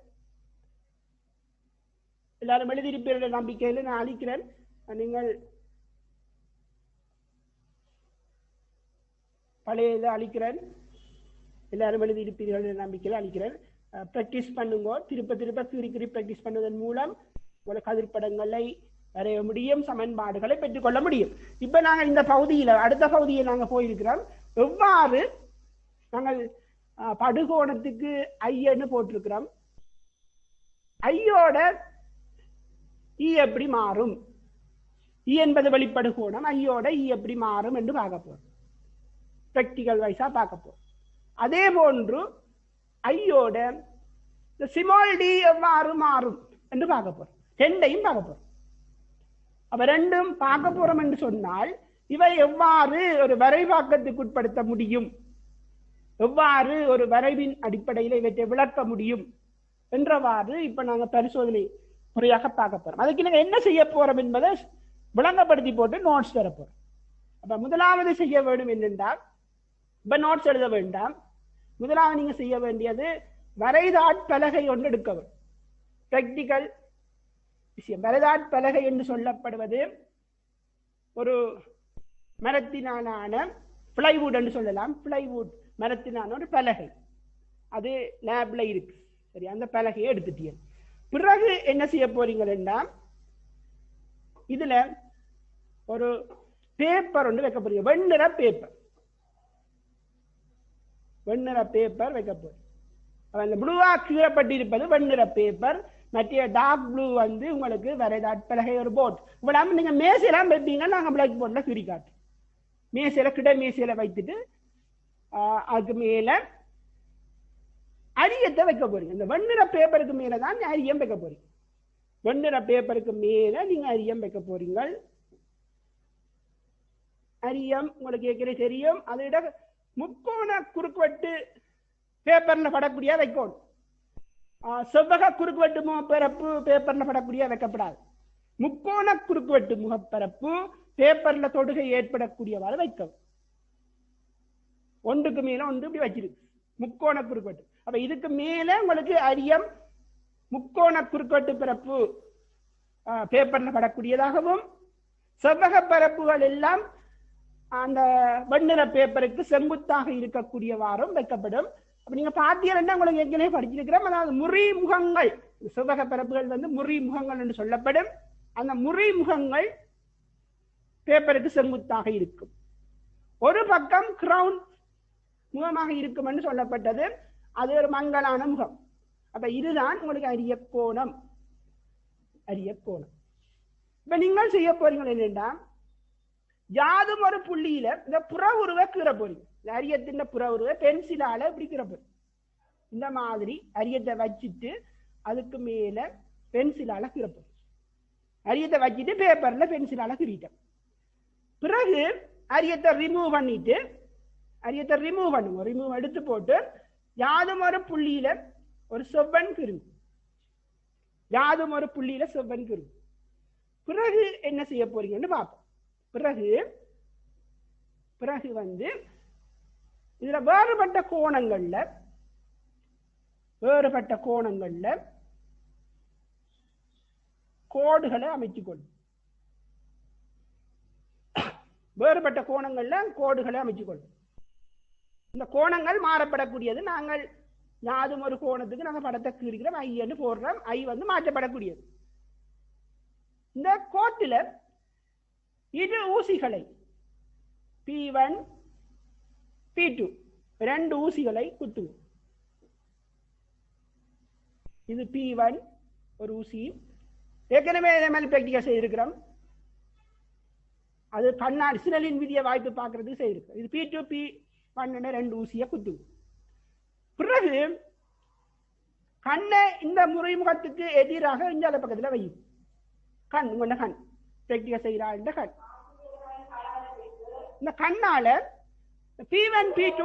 [SPEAKER 1] எல்லாரும் எழுதியிருப்பீர்கள் நம்பிக்கையில் நான் அளிக்கிறேன். நீங்கள் பழைய இதை அளிக்கிறேன். எல்லாரும் எழுதியிருப்பீர்கள் நம்பிக்கையில் அளிக்கிறேன். பிராக்டிஸ் பண்ணுங்க. திருப்ப கீறி பிராக்டிஸ் பண்ணுவதன் மூலம் உங்களுக்கு கதிர்படங்களை வரைய முடியும், சமன்பாடுகளை பெற்றுக்கொள்ள முடியும். இப்ப நாங்கள் இந்த பகுதியில அடுத்த பகுதியை நாங்கள் போயிருக்கிறோம். எவ்வாறு நாங்கள் படுகோணத்துக்கு ஐன்னு போட்டிருக்கிறோம். ஐயோட இ எப்படி மாறும், இ என்பது வெளிப்படுகோணம், ஐயோட இ எப்படி மாறும் என்று பார்க்க போறோம். பிராக்டிகல் வைஸா பார்க்க போறோம். அதே போன்று ஐயோட ஸ்மால் டி எவ்வாறு மாறும் என்று பார்க்க போறோம். ரெண்டையும் பார்க்க போறோம். அப்ப ரெண்டும் பார்க்க போறோம் என்று சொன்னால் இவை எவ்வாறு ஒரு வரைவாக்கத்துக்கு உட்படுத்த முடியும், எவ்வாறு ஒரு வரைவின் அடிப்படையில் இவற்றை விளக்க முடியும் என்றவாறு இப்ப நாங்க பரிசோதனை முறையாக பார்க்க போறோம். அதுக்கு நாங்க என்ன செய்ய போறோம் என்பதை விளங்கப்படுத்தி போட்டு நோட்ஸ் தர போறோம். அப்ப முதலாவது செய்ய வேண்டும் என்னென்றால், இப்ப நோட்ஸ் எழுத வேண்டாம். முதலாவது நீங்க செய்ய வேண்டியது வரைதாட்பலகை ஒன்று எடுக்க வேண்டும். பிராக்டிகல் விஷயம். வரைதாட்பலகை என்று சொல்லப்படுவது ஒரு மரத்தினாலான பிளைவுட் என்று சொல்லலாம். பிளைவுட் மரத்தினான ஒரு பலகை, அது லேப்ல இருக்கு. சரி, அந்த பலகையை எடுத்துட்டீங்க. பிறகு என்ன செய்ய போறீங்கன்னா, இதுல ஒரு பேப்பர் ஒன்று வைக்க போறீங்க. வெண்ணிற பேப்பர் வைக்க போறீங்க. அந்த ப்ளூவா கீழப்பட்டிருப்பது வெண்ணிற பேப்பர், மற்ற டார்க் ப்ளூ வந்து உங்களுக்கு வரைதாட்பலகை ஒரு போர்ட். இவ்வளவு நீங்க மேசையெல்லாம் வைப்பீங்க, நாங்க பிளாக் போர்ட்ல சுரி காட்டுறோம். மேசையில மேசையில வைத்துட்டு அதுக்கு மேல அரியத்தை வைக்க போறீங்க. இந்த வெண்ணிற பேப்பருக்கு மேலதான் அரியம் வைக்க போறீங்க. வெண்ணிற பேப்பருக்கு மேல நீங்க அரியம் வைக்க போறீங்க. அரியம் உங்களுக்கு ஏற்கனவே தெரியும். அதோட முக்கோண குறுக்குவெட்டு பேப்பர்ல படக்கூடிய வைக்கணும். செவ்வக குறுக்குவெட்டு முகப்பரப்பு பேப்பர்ல படக்கூடிய வைக்கப்படாது. முக்கோண குறுக்குவெட்டு முகப்பரப்பு பேப்பர்ல தொடுகை ஏற்படக்கூடியவாறு வைக்கவும். ஒன்றுக்கு மேல ஒன்று இப்படி வச்சிருக்கு, முக்கோண குறுக்குவெட்டு. அப்ப இதுக்கு மேல உங்களுக்கு அரியம் முக்கோண குறுக்குவெட்டு பரப்பு பேப்பர்ல படக்கூடியதாகவும், செவ்வக பரப்புகள் எல்லாம் அந்த வெண்ணிற பேப்பருக்கு செங்குத்தாக இருக்கக்கூடியவாறும் வைக்கப்படும். அப்ப நீங்க பார்த்தீங்கன்னா உங்களுக்கு ஏற்கனவே படிச்சிருக்கிறோம். அதாவது முறி முகங்கள், செவ்வக பரப்புகள் வந்து முறி முகங்கள் என்று சொல்லப்படும். அந்த முறி முகங்கள் பேப்பருக்கு செங்குத்தாக இருக்கும். ஒரு பக்கம் கிரவுன் முகமாக இருக்கும் என்று சொல்லப்பட்டது. அது ஒரு மங்கலான முகம். அப்ப இதுதான் உங்களுக்கு அரிய கோணம். இப்ப நீங்கள் செய்ய போறீங்க என்னன்னா, யாதும் ஒரு புள்ளியில இந்த புற உருவ கீற போறீங்க. அரியத்தின் புற உருவ பென்சிலால இப்படி கீற போறீங்க. இந்த மாதிரி அரியத்தை வச்சுட்டு அதுக்கு மேல பென்சிலால கீற போறீங்க. அரியத்தை வச்சுட்டு பேப்பர்ல பென்சிலால கீறிட்டோம். பிறகு அரியத்தை ரிமூவ் பண்ணிட்டு, ரிமூவ் எடுத்து போட்டு யாதும் ஒரு புள்ளியில ஒரு செவ்வன் கிருமி. பிறகு என்ன செய்ய போறீங்கன்னு பார்ப்போம். பிறகு வந்து இதுல வேறுபட்ட கோணங்கள்ல கோடுகளை அமைச்சுக்கொள்ளும். இந்த கோணங்கள் மாறப்படக்கூடியது. நாங்கள் யாதும் ஒரு கோணத்துக்கு நாங்கள் படத்தை கீறுகிறோம், ஐ என்று போடுறோம். ஐ வந்து மாற்றப்படக்கூடியது. இந்த கோட்டில இரு ஊசிகளை P1 P2 ரெண்டு ஊசிகளை குத்துவோம். இது P1 ஒரு ஊசி. ஏற்கனவே பிராக்டிகல் செய்திருக்கிறோம். அது கண்ணாடி சினலின் விதியை வாய்ப்பு பார்க்கறதுக்கு செய்திருக்கிறோம். இது P2 P1 ரெண்டு ஊசியை குத்துவோம். பிறகு கண்ணை இந்த முறைமுகத்துக்கு எதிராக இந்த பக்கத்தில் வை. கண் உங்க கண் பிராக்டிகல் செய்கிறாள் இந்த கண். இந்த கண்ணால P1 P2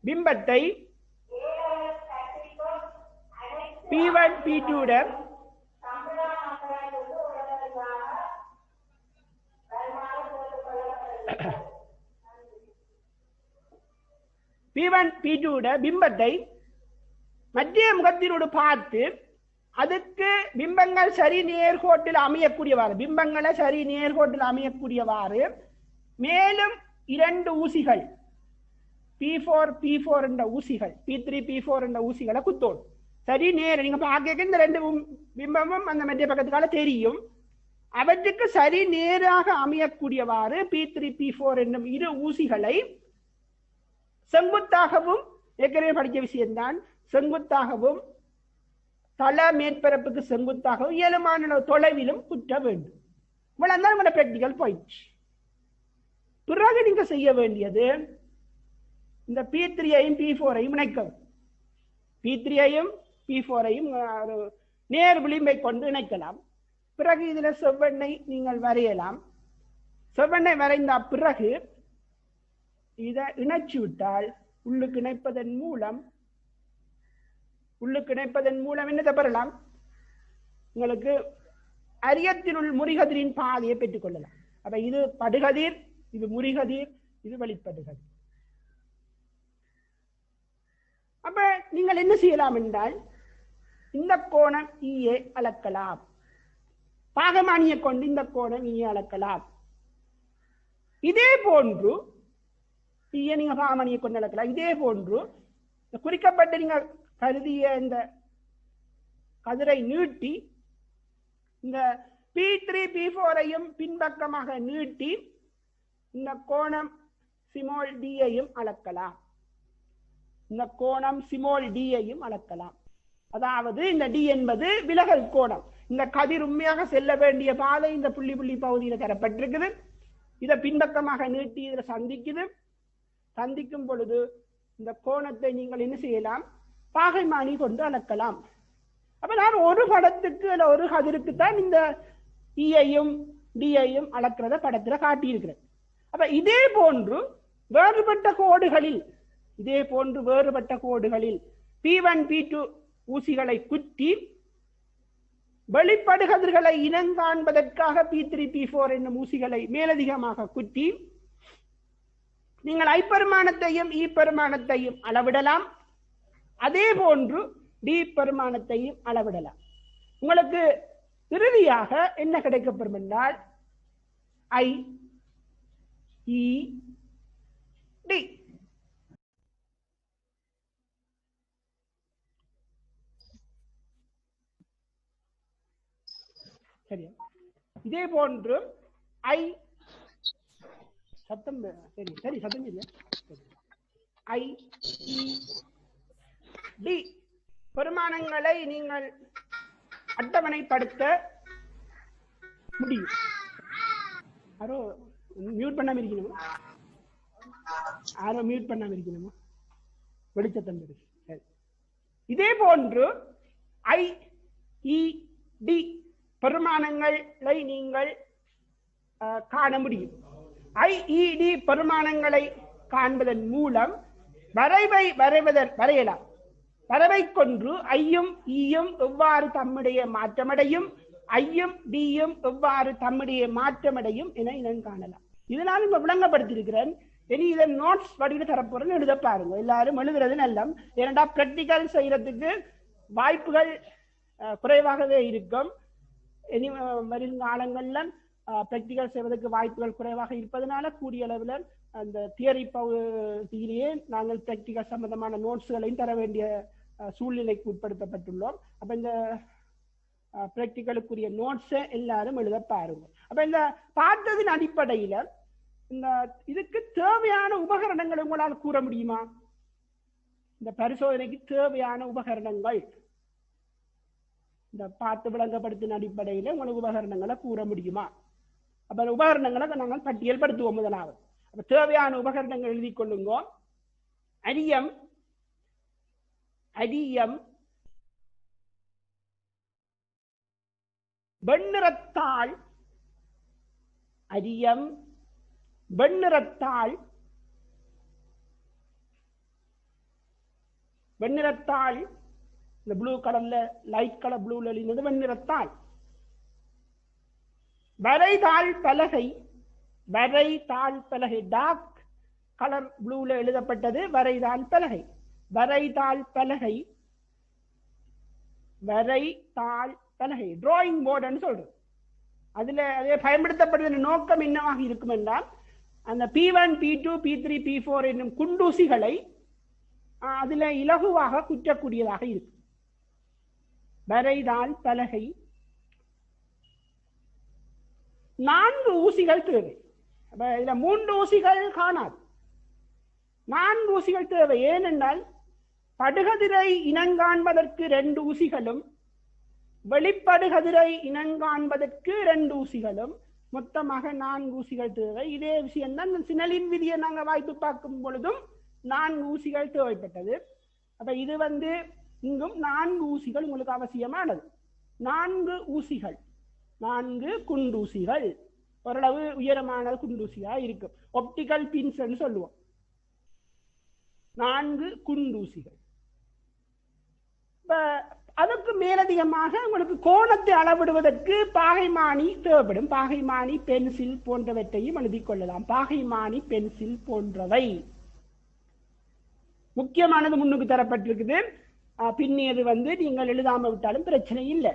[SPEAKER 1] பிம்பத்தை P1 P2 பிம்பத்தை மத்திய முகத்தினோடு பார்த்து அதுக்கு பிம்பங்கள் சரி நேர்கோட்டில் அமையக்கூடியவாறு மேலும் 2 ஊசிகள் P4 என்ற ஊசிகள் P3 P4 என்ற ஊசிகளை குத்தோடும். சரி நேர் நீங்க பார்க்க இந்த 2 பிம்பமும் அந்த மத்திய பக்கத்துக்கால தெரியும். அவற்றுக்கு சரி நேராக அமையக்கூடியவாறு P3 P4 என்னும் 2 ஊசிகளை செங்குத்தாகவும் ஏற்கனவே படிக்க விஷயம்தான், செங்குத்தாகவும் தள மேற்பரப்புக்கு செங்குத்தாகவும் இயலுமான தொலைவிலும் குற்ற வேண்டும். இவ்வளவுதான் உங்களோட பிராக்டிகல் பாயிண்ட். பிறகு நீங்க செய்ய வேண்டியது இந்த P3ஐயும் P4ஐயும் இணைக்கவும். P3ஐயும் P4ஐயும் நேர் விளிம்பை கொண்டு இணைக்கலாம். பிறகு இதுல செவ்வெண்ணை நீங்கள் வரையலாம். செவ்வெண்ணை வரைந்த பிறகு இதை இணைச்சு விட்டால் உள்ளுக்கு இணைப்பதன் மூலம் என்னத்தை பெறலாம்? உங்களுக்கு அரியத்தினுள் முறிகதிரின் பாதையை பெற்றுக் கொள்ளலாம். அப்ப இது படுகதிர், இது முறிகதிர், இது வெளிப்படுகதிர். அப்ப நீங்கள் என்ன செய்யலாம் என்றால் இந்த கோணம் ஈயை அளக்கலாம். பாகமானியை கொண்டு இந்த கோணம் ஈயை அளக்கலாம். இதே போன்று ஈயை நீங்க பாகமானியை கொண்டு அளக்கலாம். இதே போன்று குறிக்கப்பட்ட நீங்க கருதிய இந்த கதிரை நீட்டி இந்த P3 P4ஐயும் பின்பக்கமாக நீட்டி இந்த கோணம் சிமோல் டியையும் அளக்கலாம். அதாவது இந்த டி என்பது விலகல் கோணம். இந்த கதிர் உண்மையாக செல்ல வேண்டிய பாதை இந்த புள்ளி புள்ளி பகுதியில் தரப்பட்டிருக்குது. இதை பின்பக்கமாக நீட்டி இதில் சந்திக்கும் பொழுது இந்த கோணத்தை நீங்கள் என்ன செய்யலாம்? பாகைமானி கொண்டு அளக்கலாம். அப்ப நான் ஒரு படத்துக்கு அல்ல ஒரு கதிருக்கு தான் இந்த ஈயையும் டியையும் அளக்கிறத படத்துல காட்டியிருக்கிறேன். அப்ப இதே போன்று வேறுபட்ட கோடுகளில் P1 P2 ஊசிகளை குத்தி வெளிப்படுகதிர்களை இனங்காண்பதற்காக P3 P4 என்னும் ஊசிகளை மேலதிகமாக குத்தி நீங்கள் I பெருமானத்தையும் E பெருமானத்தையும் அளவிடலாம். அதே போன்று D பெருமானத்தையும் அளவிடலாம். உங்களுக்கு இறுதியாக என்ன கிடைக்கப்பெறும் என்றால் I E D. சரியா? இதே போன்று I சத்தம் சரி சத்தம் இல்லையா? I E D பெருமானங்களை நீங்கள் அட்டவணைப்படுத்த முடியும். யாரோ மியூட் பண்ணாம இருக்கணுமா? வெளிச்சத்தம் இருக்கு. இதே போன்று I E D பெருமானங்களை நீங்கள் காண முடியும். I E D பெருமானங்களை காண்பதன் மூலம் வரையலாம். வரைவை கொண்டு ஐயும் ஈயும் எவ்வாறு தம்முடைய மாற்றமடையும், ஐயும் டியும் எவ்வாறு தம்முடைய மாற்றமடையும் என இனம் காணலாம். இதனால இப்ப விளங்கப்படுத்தியிருக்கிறேன். இனி இதை நோட்ஸ் வடிவில் தரப்போறேன்னு எழுத பாருங்க. எல்லாரும் எழுதுறது நல்லம். ஏனென்றா பிராக்டிகல் செய்யறதுக்கு வாய்ப்புகள் குறைவாகவே இருக்கும். இனி வரும் காலங்கள்ல பிராக்டிகல் செய்வதற்கு வாய்ப்புகள் குறைவாக இருப்பதனால கூடிய அளவில் அந்த தியரி பகுதியிலேயே நாங்கள் பிராக்டிகல் சம்பந்தமான நோட்ஸ்களையும் தர வேண்டிய சூழ்நிலைக்கு உட்படுத்தப்பட்டுள்ளோம். அப்ப இந்த பிராக்டிகலுக்குரிய நோட்ஸை எல்லாரும் எழுத பாருங்க. அப்ப இந்த பார்த்ததின் அடிப்படையில இந்த இதுக்கு தேவையான உபகரணங்களை உங்களால் கூற முடியுமா? இந்த பரிசோதனைக்கு தேவையான உபகரணங்கள் இந்த பார்த்து விளங்கப்படுத்தின அடிப்படையில உங்களுக்கு உபகரணங்களை கூற முடியுமா? அப்ப உபகரணங்களை நாங்கள் பட்டியல் படுத்துவோம் முதலாவது. தேவையான உபகரணங்கள் எழுதி கொள்ளுங்க. அரியம், அரியம், வெண்ணிறத்தாள், அரியம், வெண்ணிறத்தாள், வெண்ணிறத்தாள், இந்த ப்ளூ கலர்ல லைட் கலர் ப்ளூல எழுதினது வெண்ணிறத்தாள். வரைதாள் பலகை, வரைதாள் பலகை டார்க் கலர் ப்ளூல எழுதப்பட்டது வரைதாள் பலகை. வரைதாள் பலகை, வரைதாள் பலகை டிராயிங் போர்டுன்னு சொல்றது. அதுல அதே பயன்படுத்தப்படுவதன் நோக்கம் என்னவாக இருக்கும் என்றால், அந்த P1, P2, P3, P4 என்னும் குண்டூசிகளை அதுல இலகுவாக குற்றக்கூடியதாக இருக்கும். வரைதாள் பலகை. 4 ஊசிகள் தேவை. இதுல 3 ஊசிகள் காணாது, 4 ஊசிகள் தேவை. ஏனென்றால் படுகதிரை இனங்காண்பதற்கு 2 ஊசிகளும், வெளிப்படுகதிரை இனங்காண்பதற்கு 2 ஊசிகளும், மொத்தமாக 4 ஊசிகள் தேவை. இதே விஷயம்தான் சினலின் விதியை நாங்கள் வாய்ப்பு பார்க்கும் பொழுதும் 4 ஊசிகள் தேவைப்பட்டது. அப்ப இது இங்கும் 4 ஊசிகள் உங்களுக்கு அவசியமானது. 4 ஊசிகள், 4 குண்டூசிகள், ஓரளவு உயரமான குண்டூசியா இருக்கும். ஒப்டிக்கல் பின்ஸ் சொல்லுவோம். 4 குண்டூசிகள். அதுக்கு மேலதிகமாக உங்களுக்கு கோணத்தை அளவிடுவதற்கு பாகைமானி தேவைப்படும். பாகைமானி, பென்சில் போன்றவற்றையும் எழுதிக் கொள்ளலாம். பாகைமானி, பென்சில் போன்றவை முக்கியமானது முன்னுக்கு தரப்பட்டிருக்குது. பின்னியது நீங்கள் எழுதாம விட்டாலும் பிரச்சனை இல்லை.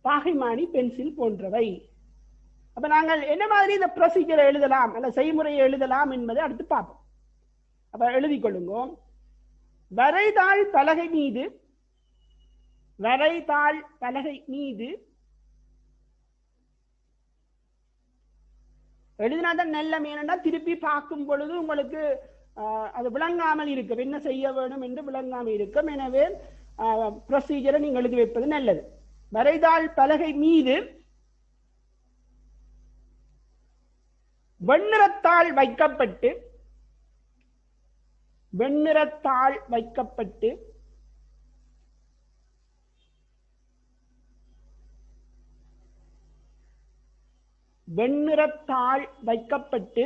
[SPEAKER 1] பாகைமானி, பென்சில் போன்றவை. அப்ப நாங்கள் என்ன மாதிரி இந்த ப்ரொசீஜரை எழுதலாம் அல்ல செய்முறையை எழுதலாம் என்பதை அடுத்து பார்ப்போம். அப்ப எழுதிக் கொள்ளுங்க. வரைதாள் பலகை மீது, வரைதாள் பலகை மீது எழுதினாதான் நல்ல மேனா திருப்பி பார்க்கும் பொழுது உங்களுக்கு அது விளங்காமல் இருக்கும். என்ன செய்ய வேண்டும் என்று விளங்காமல் இருக்கும். எனவே ப்ரொசீஜரை நீங்கள் எழுதி வைப்பது நல்லது. வரைதாள் பலகை மீது வெண்ணிறத்தாள் வைக்கப்பட்டு, வெண்ணிறத்தாள் வைக்கப்பட்டு வெண்ணிறத்தாள் வைக்கப்பட்டு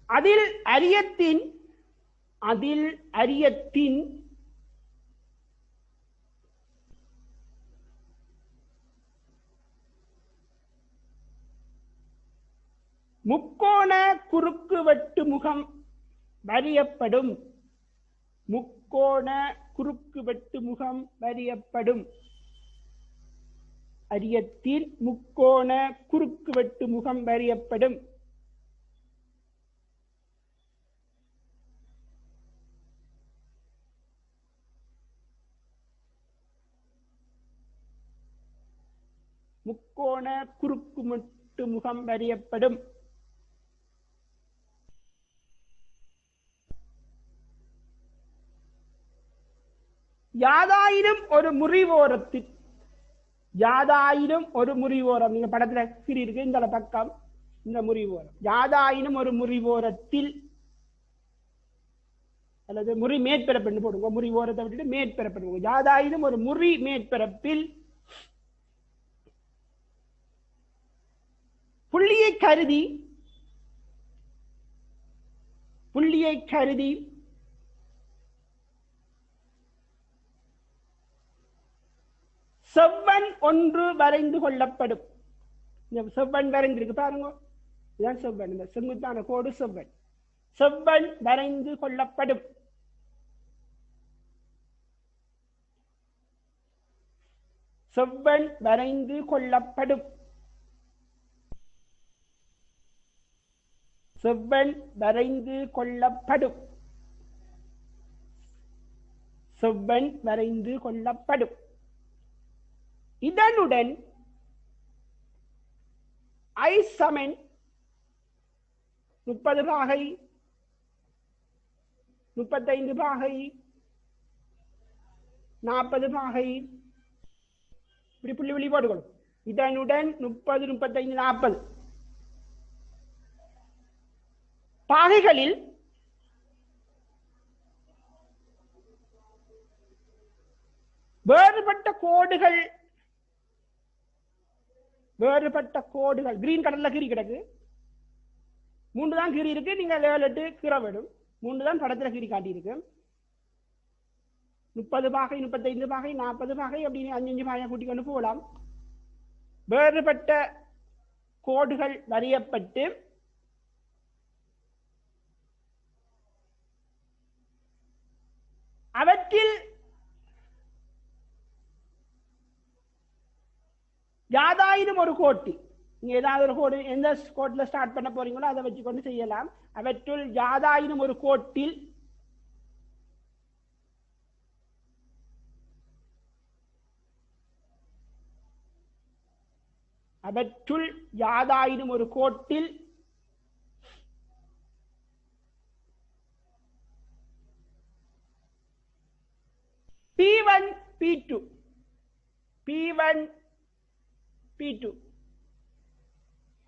[SPEAKER 1] அதில் அரியத்தின் முக்கோண குறுக்கு வெட்டு முகம் வரையப்படும். முக்கோண குறுக்கு வெட்டு முகம் வரையப்படும். அரியத்தின் முக்கோண குறுக்கு வெட்டு முகம் வரையப்படும். முக்கோண குறுக்கு வெட்டு முகம் வரையப்படும். யாதாயினும் ஒரு முறிவோரத்தில், யாதாயினும் ஒரு முறிவோரம், நீங்க படத்துல இருக்கு இந்த பக்கம், இந்த முறிவோரம். யாதாயினும் ஒரு முறிவோரத்தில் அல்லது முறி மேற்பரப்பு போடுங்க. முறிவோரத்தை விட்டுட்டு மேற்பரப்பு. யாதாயினும் ஒரு முறி மேற்பரப்பில் புள்ளியை கருதி செவ்வன் ஒன்று வரைந்து கொள்ளப்படும். செவ்வன் வரைந்திருக்கு பாருங்க, இதுதான் செவ்வன். இந்த செங்குத்தான கோடு செவ்வன். செவ்வன் வரைந்து கொள்ளப்படும். செவ்வன் வரைந்து கொள்ளப்படும். செவ்வன் வரைந்து கொள்ளப்படும். செவ்வன் வரைந்து கொள்ளப்படும். இதனுடன் I சமன் 30 பாகை, 35 பாகை, 40 பாகை, இப்படி புள்ளி புள்ளி போட்டுக்கணும். இதனுடன் 30, 35, 40 பாகைகளில் வேறுபட்ட கோடுகள் கிரீன் கலர்ல கீறி கிடக்கு. 3 தான் கீறி இருக்கு. நீங்க 7, 8 கீற வேணும். 3 தான் படத்துல கீறி காட்டி இருக்கு. 30 பாகை, 35 பாகை, 40 பாகை அப்படின்னு 5 பாகை கூட்டி கொண்டு போகலாம். வேறுபட்ட கோடுகள் வரையப்பட்டு அவற்றில் யாதாயினும் ஒரு கோட்டி, நீங்க ஏதாவது ஒரு கோடு எந்த கோட்டில் ஸ்டார்ட் பண்ண போறீங்களோ அதை வச்சுக்கொண்டு செய்யலாம். அவற்றுள் யாதாயினும் ஒரு கோட்டில் P1 P2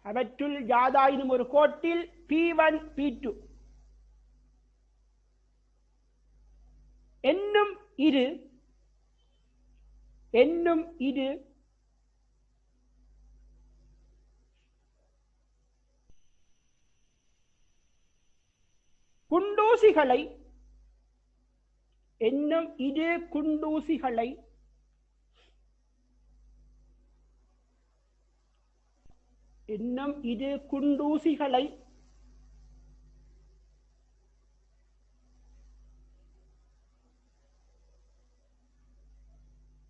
[SPEAKER 1] அவற்றுள் யாதாயினும் ஒரு கோட்டில் P1 P2 என்னும் இரு குண்டூசிகளை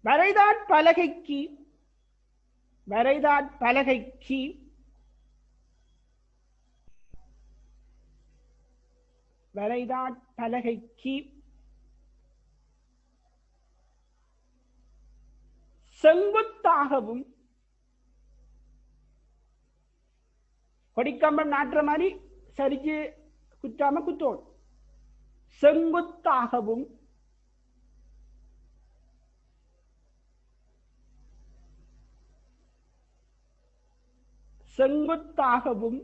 [SPEAKER 1] வரைதாட் பலகைக்கு செங்குத்தாகவும் கொடிக்கம்பம் நாட்டுற மாதிரி சரிச்சு குத்தாம குத்தோம். செங்குத்தாகவும்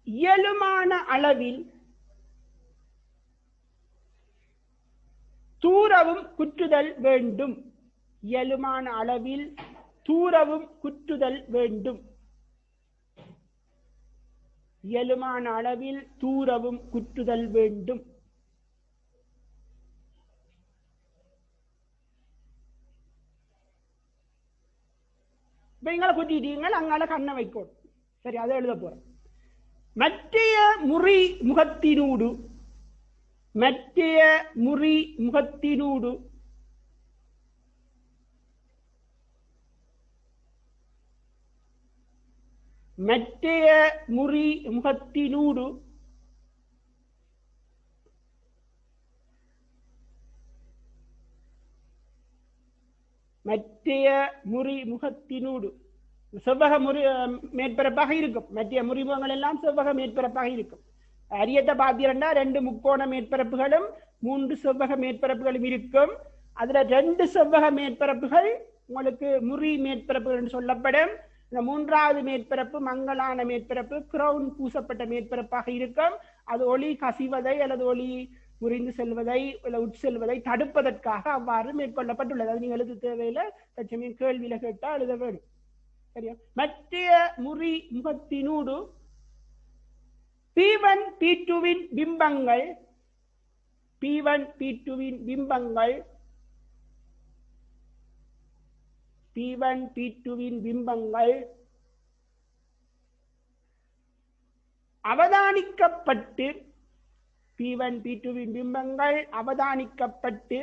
[SPEAKER 1] இயலுமான அளவில் தூரவும் குற்றுதல் வேண்டும். இங்களை குத்திட்டீங்க, அங்கால கண்ணை வைக்கணும். சரி, அதை எழுத போறோம். மற்றைய முறி முகத்தினூடு செவ்வக மேற்பரப்பாக இருக்கும். மற்ற முறிமுகங்கள் எல்லாம் செவ்வக மேற்பரப்பாக இருக்கும். அரியத்தை பார்த்தீங்கன்னா 2 முக்கோண மேற்பரப்புகளும் 3 செவ்வக மேற்பரப்புகளும் இருக்கும். அதுல 2 செவ்வக மேற்பரப்புகள் உங்களுக்கு முறி மேற்பரப்புகள் என்று சொல்லப்படும். இந்த 3வது மேற்பரப்பு மங்கலான மேற்பரப்பு, கிரவுன் பூசப்பட்ட மேற்பரப்பாக இருக்கும். அது ஒளி கசிவதை அல்லது ஒளி முறிந்து செல்வதை அல்ல உட்செல்வதை தடுப்பதற்காக அவ்வாறு மேற்கொள்ளப்பட்டுள்ளது. அது நீங்க எழுத தேவையில்லை, தற்சமயம் கேள்வியில கேட்டா எழுத வேண்டும். சரியா? மற்ற முறி முகத்தினூடு P1 P2வின் பிம்பங்கள் அவதானிக்கப்பட்டு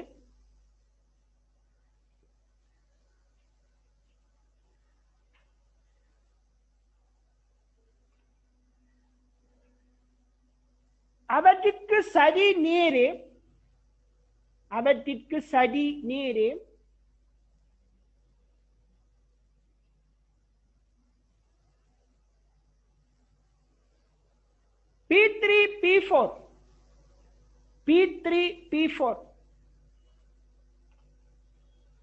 [SPEAKER 1] அவற்றிற்கு சரி நேரே P3 P4 P4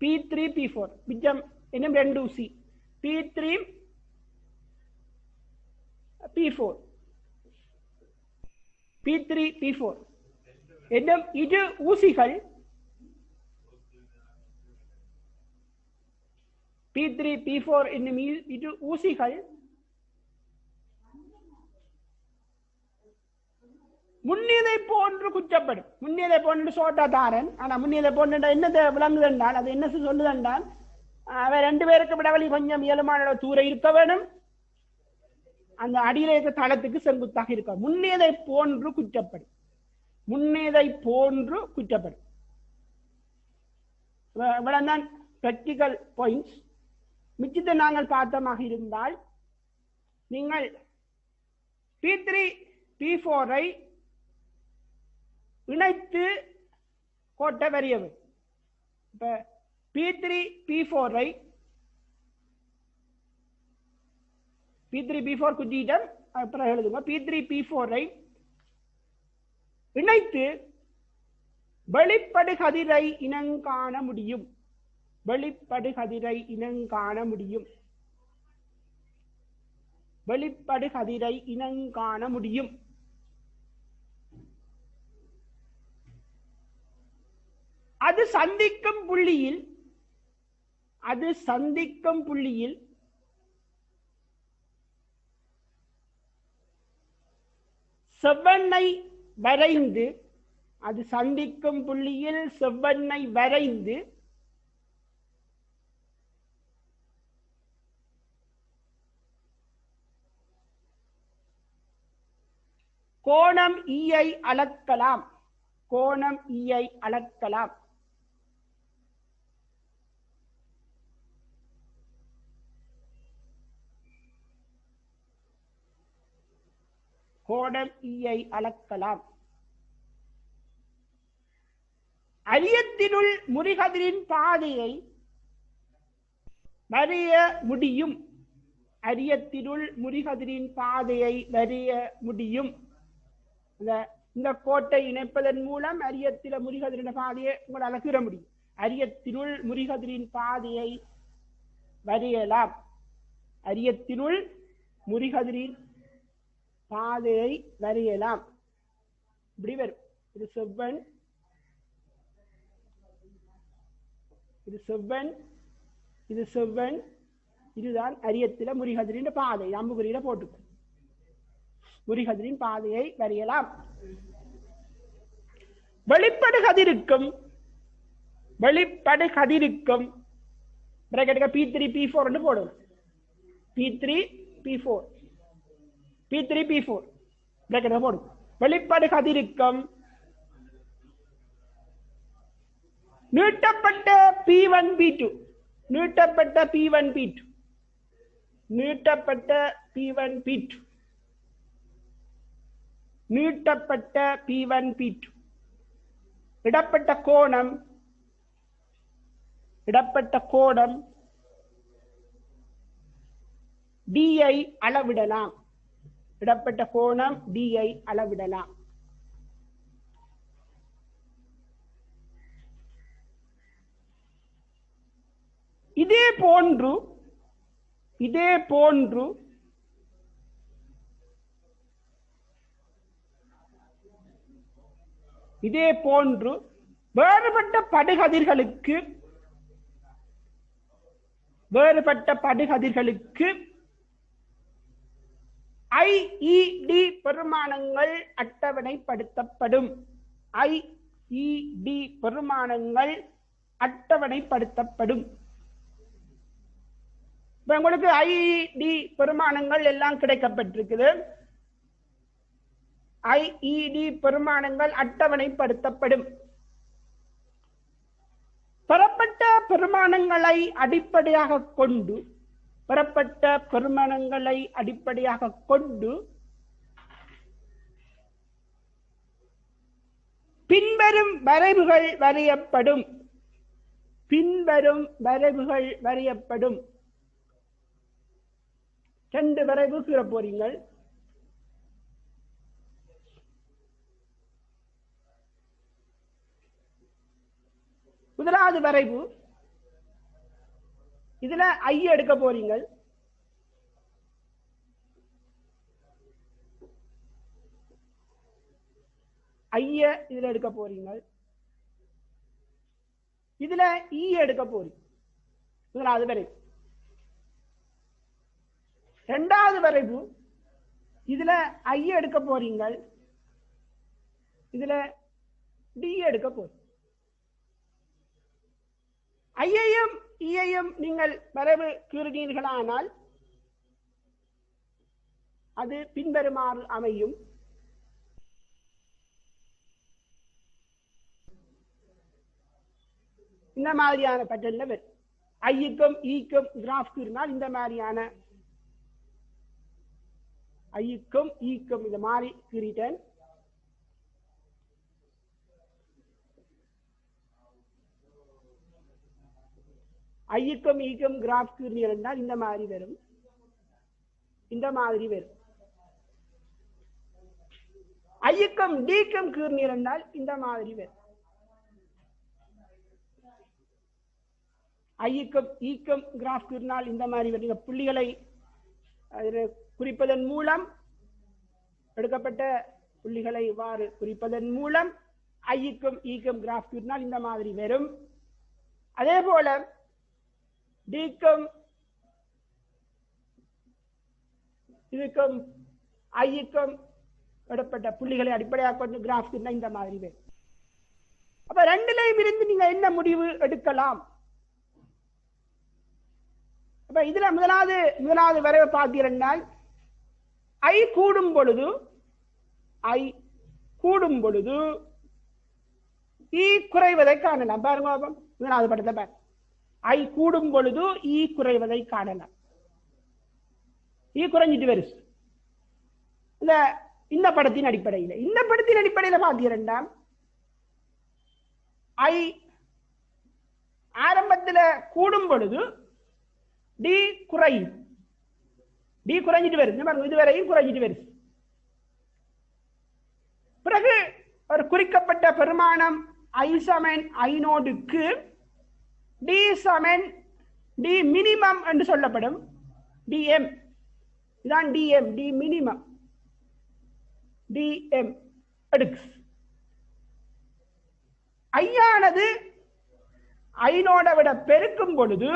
[SPEAKER 1] P3 P4 மிச்சம் இன்னும் 2 ஊசி P3 P4 P3 P4 இன்னும் இரு ஊசிகள் P3 P4 இன்னும் இரு ஊசிகள் முன்னியதை போன்று குற்றப்படும். முன்னியதை போன்று சோட்டா தாரன். ஆனா முன்னியதை போன்ற என்னதை விளங்குதென்றால் அது என்ன சொல்லுதென்றால் அவ 2 பேருக்கு விடவழி கொஞ்சம் இயலுமான தூர இருக்க வேணும். அந்த அடியில இருக்க தளத்துக்கு செங்குத்தாக இருக்க. முன்னியதை போன்று குற்றப்படும். முன்னியதை போன்று குற்றப்படும். இவ்வளவுதான் பிராக்டிகல் பாயிண்ட்ஸ். மிச்சத்தை நாங்கள் பார்த்தமாக இருந்தால் நீங்கள் P3 P4 இணைத்து கோட்டை வரையவும். இப்ப P3 P4 P3 P4 குட்டியிடம் அப்புறம் எழுதுங்க. P3 P4 இணைத்து வெளிப்படு கதிரை இனங்காண முடியும். வெளிப்படு கதிரை இனங்காண முடியும். வெளிப்படு கதிரை இனங்காண முடியும். அது சந்திக்கும் புள்ளியில் செவ்வெண்ணை வரைந்து அது சந்திக்கும் புள்ளியில் செவ்வெண்ணை வரைந்து கோணம் ஈயை அளக்கலாம். கோணம் ஈயை அளக்கலாம். கோணம் ஈயை அளக்கலாம். அரியத்தினுள் முறிகதிரின் பாதையை வரைய முடியும். அரியத்தினுள் முறிகதிரின் பாதையை வரைய முடியும். இந்த கோட்டை இணைப்பதன் மூலம் அரியத்தில முறிகதிரின் பாதையை உங்களால் கூற முடியும். அரியத்தினுள் முறிகதிரின் பாதையை வரையலாம். அரியத்தினுள் முறிகதிரின் பாதையை வரையலாம். இப்படி வரும். இது செவ்வன், இது செவ்வன், இது செவ்வன். இதுதான் அரியத்தில முறிகதிரின் பாதை. அம்புகுறியில போட்டுக்கும். முறிகதிரின் பாதையை வரையலாம். வெளிப்படு கதிருக்கும் P3 P4 போடும். P3 P4 P3 P4 போடும். வெளிப்படு கதிருக்கும் நீட்டப்பட்ட P1 P2 நீட்டப்பட்ட P1 P2 நீட்டப்பட்ட P1 P2 நீட்டப்பட்ட P1 P2 இடப்பட்ட கோணம் D ஐ அளவிடலாம். இடப்பட்ட கோணம் D ஐ அளவிடலாம். இதே போன்று வேறுபட்ட படுகதிர்களுக்கு IED பெருமானங்கள் அட்டவணைப்படுத்தப்படும். IED பெருமானங்கள் அட்டவணைப்படுத்தப்படும். உங்களுக்கு IED பெருமானங்கள் எல்லாம் கிடைக்கப்பட்டிருக்குது. IED பெருமானங்கள் அட்டவணைப்படுத்தப்படும். பெறப்பட்ட பெருமானங்களை அடிப்படையாக கொண்டு பின்வரும் வரைவுகள் வரையப்படும். 2 வரைவு கூற போறீங்கள். முதலாவது வரைவு இதுல ஐ எடுக்க போறீங்க. ஐய இதுல எடுக்க போறீங்க. இதுல ஈ எடுக்க போறீங்க. முதலாவது வரைவு. இரண்டாவது வரைவு இதுல ஐ எடுக்க போறீங்க. இதுல டி எடுக்க போறீங்க. ஐயையும் ஈயையும் நீங்கள் வரைவு கீறினீர்களானால் அது பின்வருமாறு அமையும். இந்த மாதிரியான பேட்டர்ன்ல வரும். ஐக்கும் ஈக்கும் கிராஃப் கீறினால் இந்த மாதிரியான ஐக்கும் ஈக்கும் இந்த மாதிரி கீறிட்டேன். ஐக்கும் ஈக்கும் கிராஃப் கீறினீர்கள் என்றால் இந்த மாதிரி வரும். இந்த மாதிரி வரும். ஐக்கும் டிக்கும் கீறினீர்கள் என்றால் இந்த மாதிரி வரும். ஐக்கும் ஈக்கும் கிராஃப் கீறினால் இந்த மாதிரி வரும். புள்ளிகளை குறிப்பதன் மூலம் எடுக்கப்பட்ட புள்ளிகளை இவ்வாறு குறிப்பதன் மூலம் ஐக்கும் ஈக்கும் கிராஃப் கீறினால் இந்த மாதிரி வரும். அதே போல டிக்கும் இதுக்கும் ஐக்கும் எடுப்பட்ட புள்ளிகளை அடிப்படையாக கொண்டு கிராஃப் கீறினால் இந்த மாதிரி வரும். அப்ப ரெண்டுலையும் இருந்து நீங்க என்ன முடிவு எடுக்கலாம்? அப்ப இதுல முதலாவது வரைவை பார்த்தீங்கன்னா ஐ கூடும் பொழுது ஈ குறைவதை காணலாம். பாருங்க முதலாவது படத்தை பாருங்க. ஐ கூடும் பொழுது ஈ குறைவதை காணலாம். ஈ குறைஞ்சிட்டு வருது. இந்த படத்தின் அடிப்படையில் பார்த்தீங்கன்னா ஐ ஆரம்பத்தில் கூடும் பொழுது டி குறையும். டி குறைஞ்சிட்டு வருது. இதுவரையும் குறைஞ்சிட்டு வருது. பிறகு ஒரு குறிக்கப்பட்ட பெருமானம் ஐ சமன் ஐ நோடுக்கு டி சமன் டி மினிமம் என்று சொல்லப்படும். டிஎம் இதான் டிஎம் டி மினிமம் டிஎம் எடுக்ஸ். ஐயானது ஐநோட விட பெருக்கும் பொழுது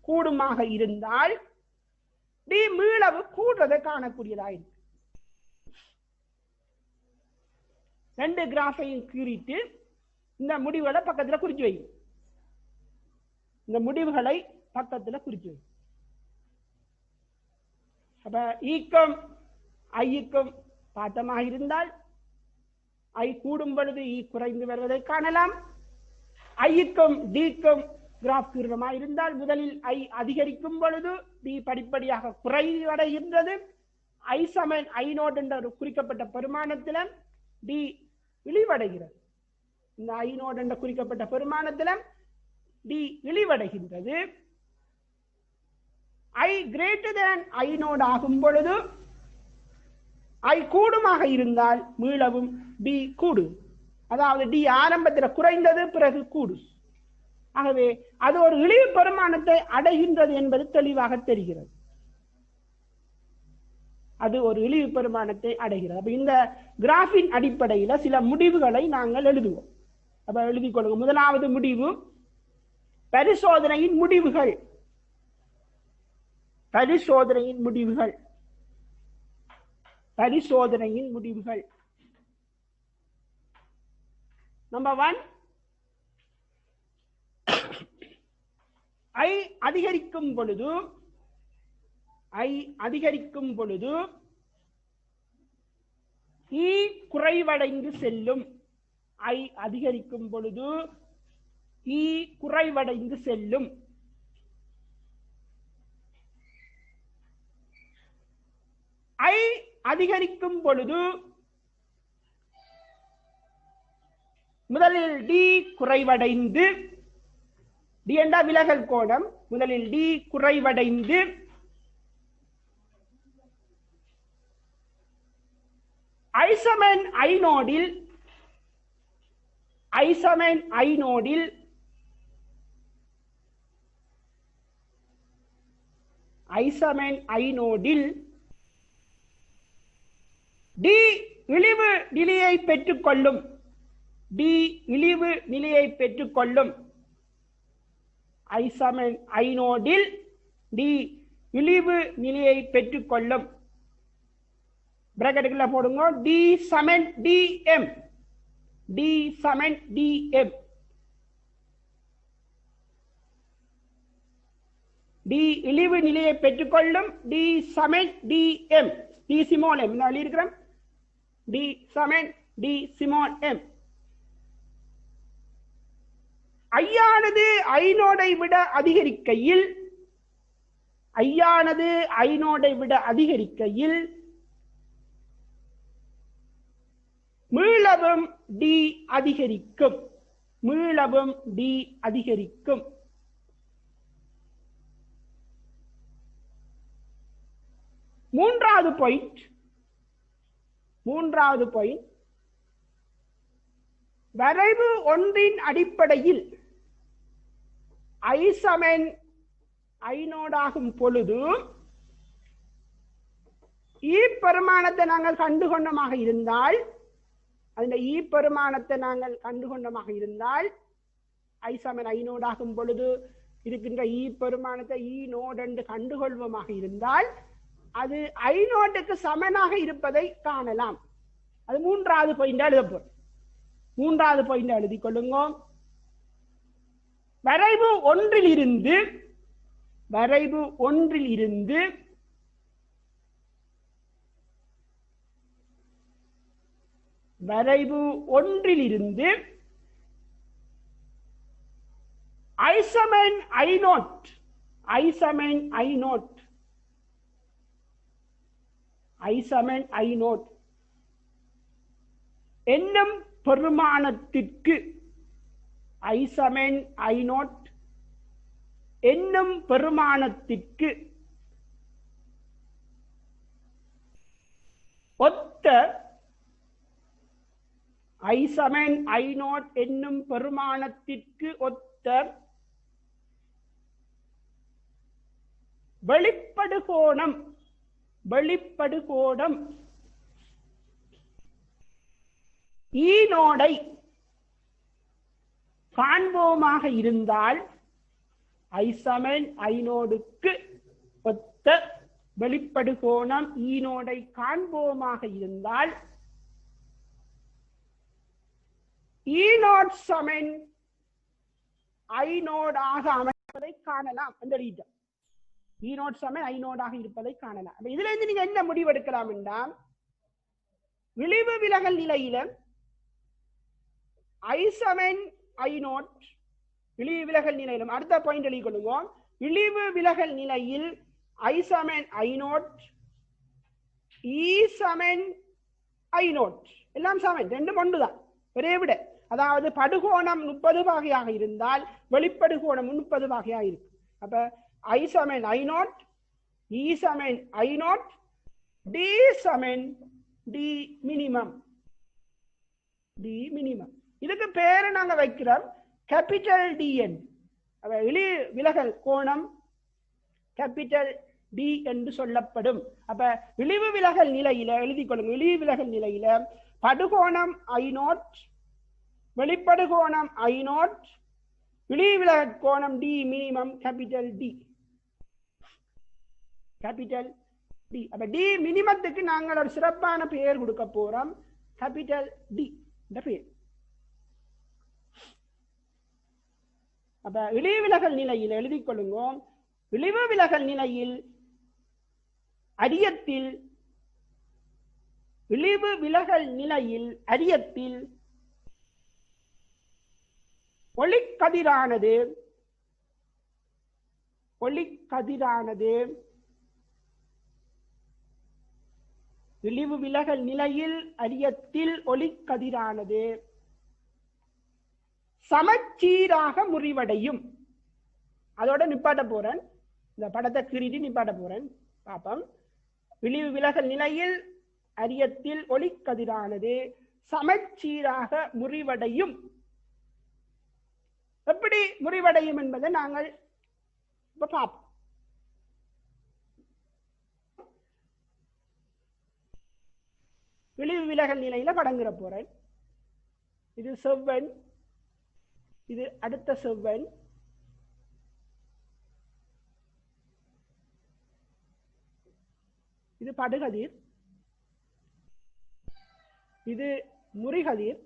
[SPEAKER 1] கூடுமாக இருந்தால் டி மீளவு கூடுறதை காணக்கூடியதாயிருக்கு. ரெண்டு கிராஃபையும் கீறிட்டு இந்த முடிவுகளை பக்கத்தில் குறிச்சு வை. அப்ப ஈக்கும் ஐக்கும் பாத்தமாக இருந்தால் ஐ கூடும் பொழுது ஈ குறைந்து வருவதை காணலாம். ஐக்கும் டிக்கும் கிராஃப் கீரணமாக இருந்தால் முதலில் ஐ அதிகரிக்கும் பொழுது டி படிப்படியாக குறைவடைகின்றது. ஐ சமன் ஐ நோட் என்ற ஒரு குறிக்கப்பட்ட பெருமானத்தில் டி இழிவடைகிறது. இந்த ஐ நோட் என்ற குறிக்கப்பட்ட பெருமானத்தில் டி இழிவடைகின்றது. ஐ கிரேட்டர் தேன் ஐ நோட் ஆகும் பொழுது ஐ கூடுமாக இருந்தால் மீளவும் டி கூடு. அதாவது டி ஆரம்பத்தில் குறைந்தது பிறகு கூடு. ஆகவே அது ஒரு இழிவு பெருமானத்தை அடைகின்றது என்பது தெளிவாக தெரிகிறது. அது ஒரு இழிவு பெருமானத்தை அடைகிறது. அப்ப இந்த கிராஃபின் அடிப்படையில் சில முடிவுகளை நாங்கள் எழுதுவோம். அப்ப எழுதிக் கொள்ளுங்க. முதலாவது முடிவு பரிசோதனையின் முடிவுகள். நம்பர் 1, ஐ அதிகரிக்கும் பொழுது ஈ குறைவடைந்து செல்லும். ஐ அதிகரிக்கும் பொழுது ஈ குறைவடைந்து செல்லும். ஐ அதிகரிக்கும் பொழுது முதலில் டி குறைவடைந்து, டி என்ற விலகல் கோணம், முதலில் டி குறைவடைந்து ஐ சமன் ஐ நோடில் ஐசமன் ஐநோடில் டி இழிவு நிலையை பெற்றுக்கொள்ளும் ஐசமன் ஐநோடில் டி இழிவு நிலையை பெற்றுக்கொள்ளும் பிராக்கெட்டுக்குள்ள போடுங்க டி சமன் டிஎம் டி இழிவு நிலையை பெற்றுக்கொள்ளும் டி சமன் டிஎம் டி சிமோல் எம் நான் எழுதியிருக்கிறேன் டி சமன் டி சிமோல் எம் ஐயானது ஐநோடை விட அதிகரிக்கையில் மீளவும் டி அதிகரிக்கும் மூன்றாவது பாயிண்ட் வரைவு ஒன்றின் அடிப்படையில் ஐசமன் ஐநோடாகும் பொழுது ஈ பெருமானத்தை நாங்கள் கண்டுகொண்டமாக இருந்தால் ஐசமன் ஐநோடாகும் பொழுது இருக்கின்ற ஈ பெருமானத்தை ஈ நோடு என்று கண்டுகொள்வோமாக இருந்தால் அது ஐநோட்டுக்கு சமனாக இருப்பதை காணலாம். அது மூன்றாவது பாயிண்ட் எழுதப்படும். மூன்றாவது பாயிண்ட் எழுதிக் கொள்ளுங்க. வரைவு ஒன்றிலிருந்து ஐசமன் ஐநோட் என்னும் பெருமானத்திற்கு ஐசமன் ஐநோட் என்னும் பெருமானத்திற்கு ஒத்த ஐசமன் ஐநோட் என்னும் பெருமானத்திற்கு ஒத்த வெளிப்படுகோணம் ஈனோடை காண்போமாக இருந்தால் ஐசமன் ஐநோடுக்கு ஒத்த வெளிப்படுகோணம் ஈனோடை காண்போமாக இருந்தால் ஈனோட் சமன் ஐநோடாக அமைப்பதை காணலாம். அந்த ரீதியில் ஈனோட் சமன் ஐநோடாக இருப்பதை காணலாம். இதுல இருந்து நீங்க என்ன முடிவெடுக்கலாம் என்றால் விளிவு விலகல் நிலையில ஐசமன் ஐநோட் விளிவு விலகல் நிலையிலும் அடுத்த பாயிண்ட் எழுதி கொள்ளுவோம். விளிவு விலகல் நிலையில் ஐசமன் ஐநோட் ஈசமன் ஐநோட் எல்லாம் சமன், ரெண்டும் ஒன்றுதான், ஒரே விட. அதாவது படுகோணம் 30 வகையாக இருந்தால் வெளிப்படுகோணம் 30 வகையாக இருக்கு. அப்ப ஐசமன் ஐநோட் ஈசமன் ஐநோட் டி சமன் டி மினிமம். இதுக்கு பேரு நாங்க வைக்கிறோம் கேபிட்டல் டிஎன். இழி விலகல் கோணம் கேபிட்டல் டி என்று சொல்லப்படும். அப்ப இழிவு விலகல் நிலையில எழுதிக் கொள்ளுங்க. இழிவு விலகல் நிலையில படுகோணம் ஐநோட் வெளிப்படுகோணம் ஐநோட் இழிவு விலகல் கோணம் டி மினிமம் கேபிட்டல் டி. அப்ப டி மினிமத்துக்கு நாங்கள் ஒரு சிறப்பான பெயர் கொடுக்க போறோம், கேபிட்டல் டி இந்த பெயர். அப்ப இழிவு விலகல் நிலையில் எழுதிக் கொள்ளுங்க. இழிவு விலகல் நிலையில் அரியத்தில் இழிவு விலகல் நிலையில் அரியத்தில் ஒளிக்கதிரானது இழிவு விலகல் நிலையில் அரியத்தில் ஒளிக்கதிரானது சமச்சீராக முறிவடையும். அதோட நிப்பாட்ட போறேன், இந்த படத்தை கீறிட்டு நிப்பாட்ட போறேன் பாப்பம். இழிவு விலகல் நிலையில் அரியத்தில் ஒளிக்கதிரானது சமச்சீராக முறிவடையும் எப்படி முறிவடையும் என்பதை நாங்கள் இப்ப பார்ப்போம். விளிவு விலகல் நிலையில படங்கிற போறேன். இது செவ்வன், இது அடுத்த செவ்வன், இது படுகதிர், இது முறிகதிர்,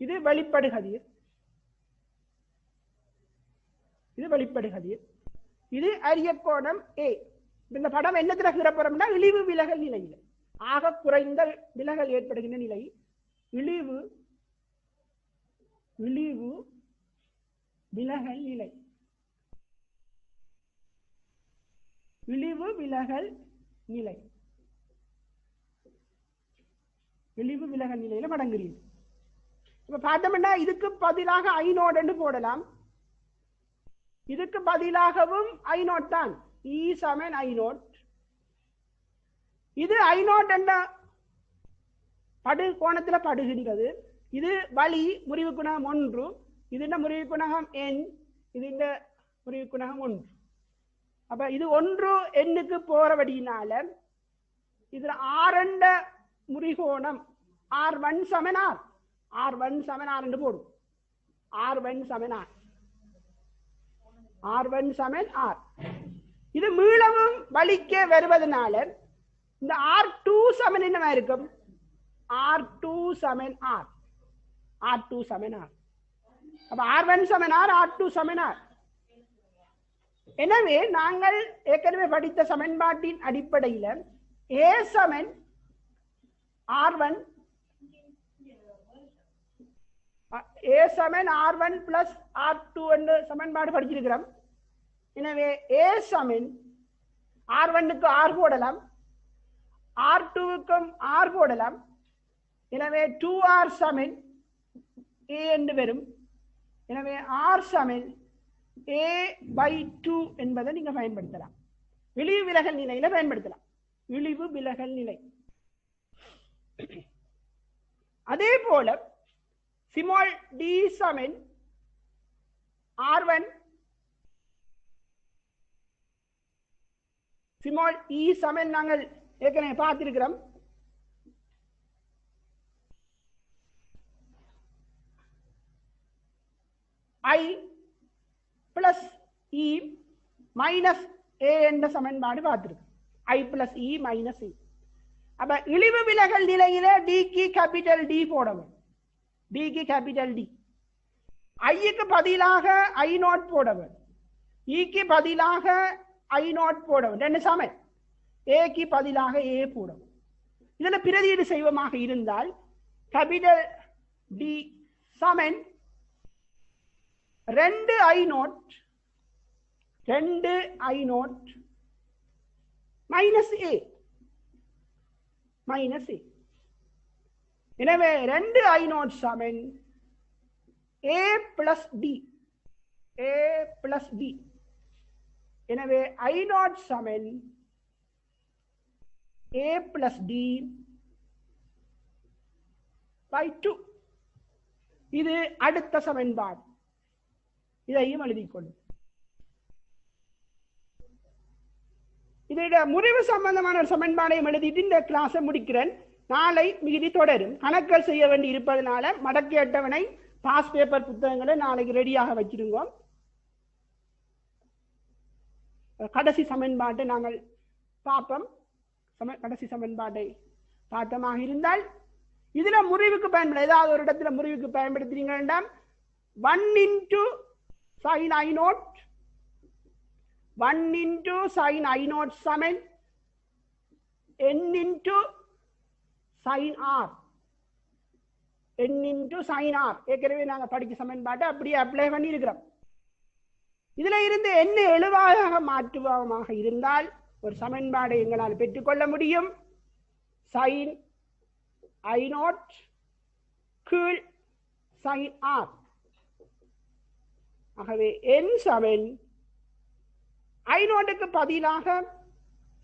[SPEAKER 1] இது வெளிப்படுகதிர், இது வெளிப்படுகதிர், இது அரியக்கோணம் A. இந்த படம் என்ன திறக்கிறப்போம்னா இழிவு விலகல் நிலையில் ஆக குறைந்த விலகல் ஏற்படுகின்ற நிலை இழிவு விலகல் நிலை. இழிவு விலகல் நிலை, இழிவு விலகல் நிலையில மடங்குறீங்க. இப்ப பார்த்தோம்னா இதுக்கு பதிலாக ஐநோட் என்று போடலாம், இதுக்கு பதிலாகவும் ஐநோட் தான், E சமன் ஐநோட். இது ஐநோட் என்ற படு கோணத்துல படுகின்றது. இது வழி முறிவு குணகம் 1, இது இந்த முறிவு குணகம் n, இது இந்த முறிவு குணகம் 1. அப்ப இது 1 எண்ணுக்கு போறபடியினால இதுல R என்ற முறிகோணம் R1 சமன் R, R1 சமன் R என்று போடும். R1 சமன் R, R1 சமன் R. இது மீளவும் வலிக்க வருவதனால இந்த R2 சமன் என்னவா இருக்கும்? R2 சமன் R, R2 சமன் R. அப்ப R1 சமன் R, R2 சமன் R. எனவே நாங்கள் ஏற்கனவே படித்த சமன்பாட்டின் அடிப்படையில் A சமன் R1, A சமன் R1 பிளஸ் R2 என்று சமன்பாடு படிச்சிருக்கிறோம். எனவே A சமன் R1க்கு R போடலாம், R2க்கும் R போடலாம். எனவே 2R சமன் A என்று வரும். எனவே R சமன் A/2 என்பதை நீங்க பயன்படுத்தலாம். விளிவு விலகல் நிலையில பயன்படுத்தலாம், விளிவு விலகல் நிலை. அதே போல ஸ்மால் d சமன் R1, ஸ்மால் e சமன் நாங்கள் ஏற்கனவே பார்த்திருக்கிறோம். I plus E minus A என்ற சமன்பாடு பார்த்திருக்கோம். I plus E minus E. அப்ப இழிவு விலகல் நிலையில டிக்கு கேபிட்டல் டி போடவும், டிக்கு கேபிட்டல் டி. ஐக்கு பதிலாக ஐ நோட் போடவும், ஈக்கு பதிலாக ஐ நோட் போடவும், ரெண்டு சமன். ஏக்கு பதிலாக ஏ போடவும். இதுல பிரதியீடு செய்வமாக இருந்தால் கேபிட்டல் டி சமன் 2 I naught, 2 I naught minus A, minus A. எனவே 2 ஐ நோட் சமன் A plus T, A plus T. எனவே ஐ நோட் சமன் ஏ பிளஸ் டி பை 2. இது அடுத்த சமன்பாடு, இதையும் எழுதிக்கொள்ளும். இதோட முறிவு சம்பந்தமான சமன்பாடையும் எழுதிட்டு இந்த கிளாஸை முடிக்கிறேன். நாளை மிகுதி தொடரும். கணக்குகள் செய்ய வேண்டி இருப்பதனால மடக்கி அட்டவணை பாஸ் பேப்பர் புத்தகங்களை நாளைக்கு ரெடியாக வச்சிருங்கோம். கடைசி சமன்பாட்டை நாங்கள் பார்ப்போம். கடைசி சமன்பாட்டை பார்த்தமாக இருந்தால் இதுல முறிவுக்கு பயன்பட, ஏதாவது ஒரு இடத்துல முறிவுக்கு பயன்படுத்தினீங்கன்னா 1 into sin I naught, 1 into sin I naught Saman n into sin R, n into sin R. ஏற்கனவே நாங்கள் படிக்க சமன்பாட்டை அப்படியே அப்ளை பண்ணி இருக்கிறோம். இதுல இருந்து என்ன எழுவாக மாற்றுவமாக இருந்தால் ஒரு சமன்பாடை எங்களால் பெற்றுக்கொள்ள முடியும். sin I naught கீழ் sin R. ஆகவே n சமன் I நோட்டுக்கு பதிலாக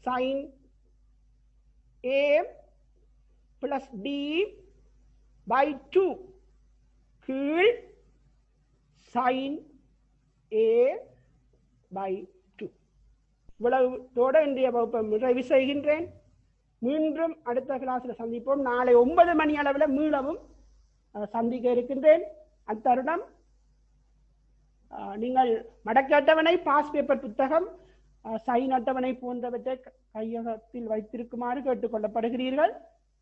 [SPEAKER 1] sin A plus D by 2 கீழ் sin a by 2. இவ்வளவுதோட இன்றைய வகுப்பை நிறைவு செய்கின்றேன். மீண்டும் அடுத்த கிளாஸில் சந்திப்போம். நாளை 9 மணி அளவில் மீளவும் சந்திக்க இருக்கின்றேன். அத்தருணம் நீங்கள் மடக்கு அட்டவணை, பாஸ் பேப்பர் புத்தகம், சைன் அட்டவணை போன்றவற்றை கையகத்தில் வைத்திருக்குமாறு கேட்டுக்கொள்ளப்படுகிறீர்கள்.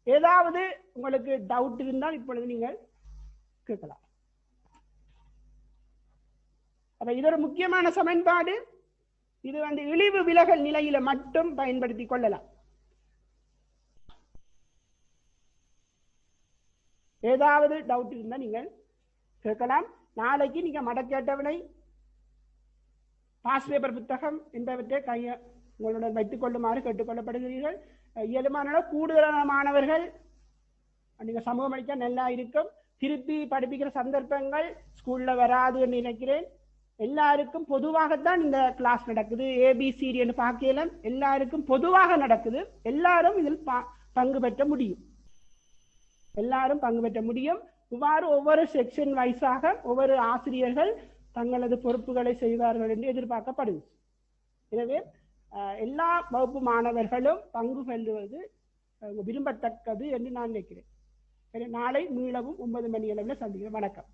[SPEAKER 1] ஏதாவது உங்களுக்கு டவுட் இருந்தால் இப்பொழுது நீங்கள் கேட்கலாம். அப்ப இது ஒரு முக்கியமான சமன்பாடு. இது இழிவு விலகல் நிலையில மட்டும் பயன்படுத்திக் கொள்ளலாம். ஏதாவது டவுட் இருந்தால் நீங்கள் கேட்கலாம். நாளைக்கு நீங்க மடக்கு அட்டவணை, பாஸ் பேப்பர் புத்தகம் என்பவற்றை உங்களுடன் வைத்துக் கொள்ளுமாறு கேட்டுக்கொள்ளப்படுகிறீர்கள். இயலுமான கூடுதலான மாணவர்கள் நீங்க சமூகம் அளிக்க நல்லா இருக்கும். திருப்பி படிப்பிக்கிற சந்தர்ப்பங்கள் ஸ்கூல்ல வராது என்று நினைக்கிறேன். எல்லாருக்கும் பொதுவாகத்தான் இந்த கிளாஸ் நடக்குது. ஏபிசிடி என்று பார்க்கலாம், எல்லாருக்கும் பொதுவாக நடக்குது. எல்லாரும் இதில் பங்கு பெற்ற முடியும். எல்லாரும் பங்கு பெற்ற முடியும். இவ்வாறு ஒவ்வொரு செக்ஷன் வைஸாக ஒவ்வொரு ஆசிரியர்கள் தங்களது பொறுப்புகளை செய்வார்கள் என்று எதிர்பார்க்கப்படுது. எனவே எல்லா வகுப்பு மாணவர்களும் பங்கு பெறுவது விரும்பத்தக்கது என்று நான் நினைக்கிறேன். நாளை மீளவும் 9 மணி அளவில் சந்திக்கிறேன். வணக்கம்.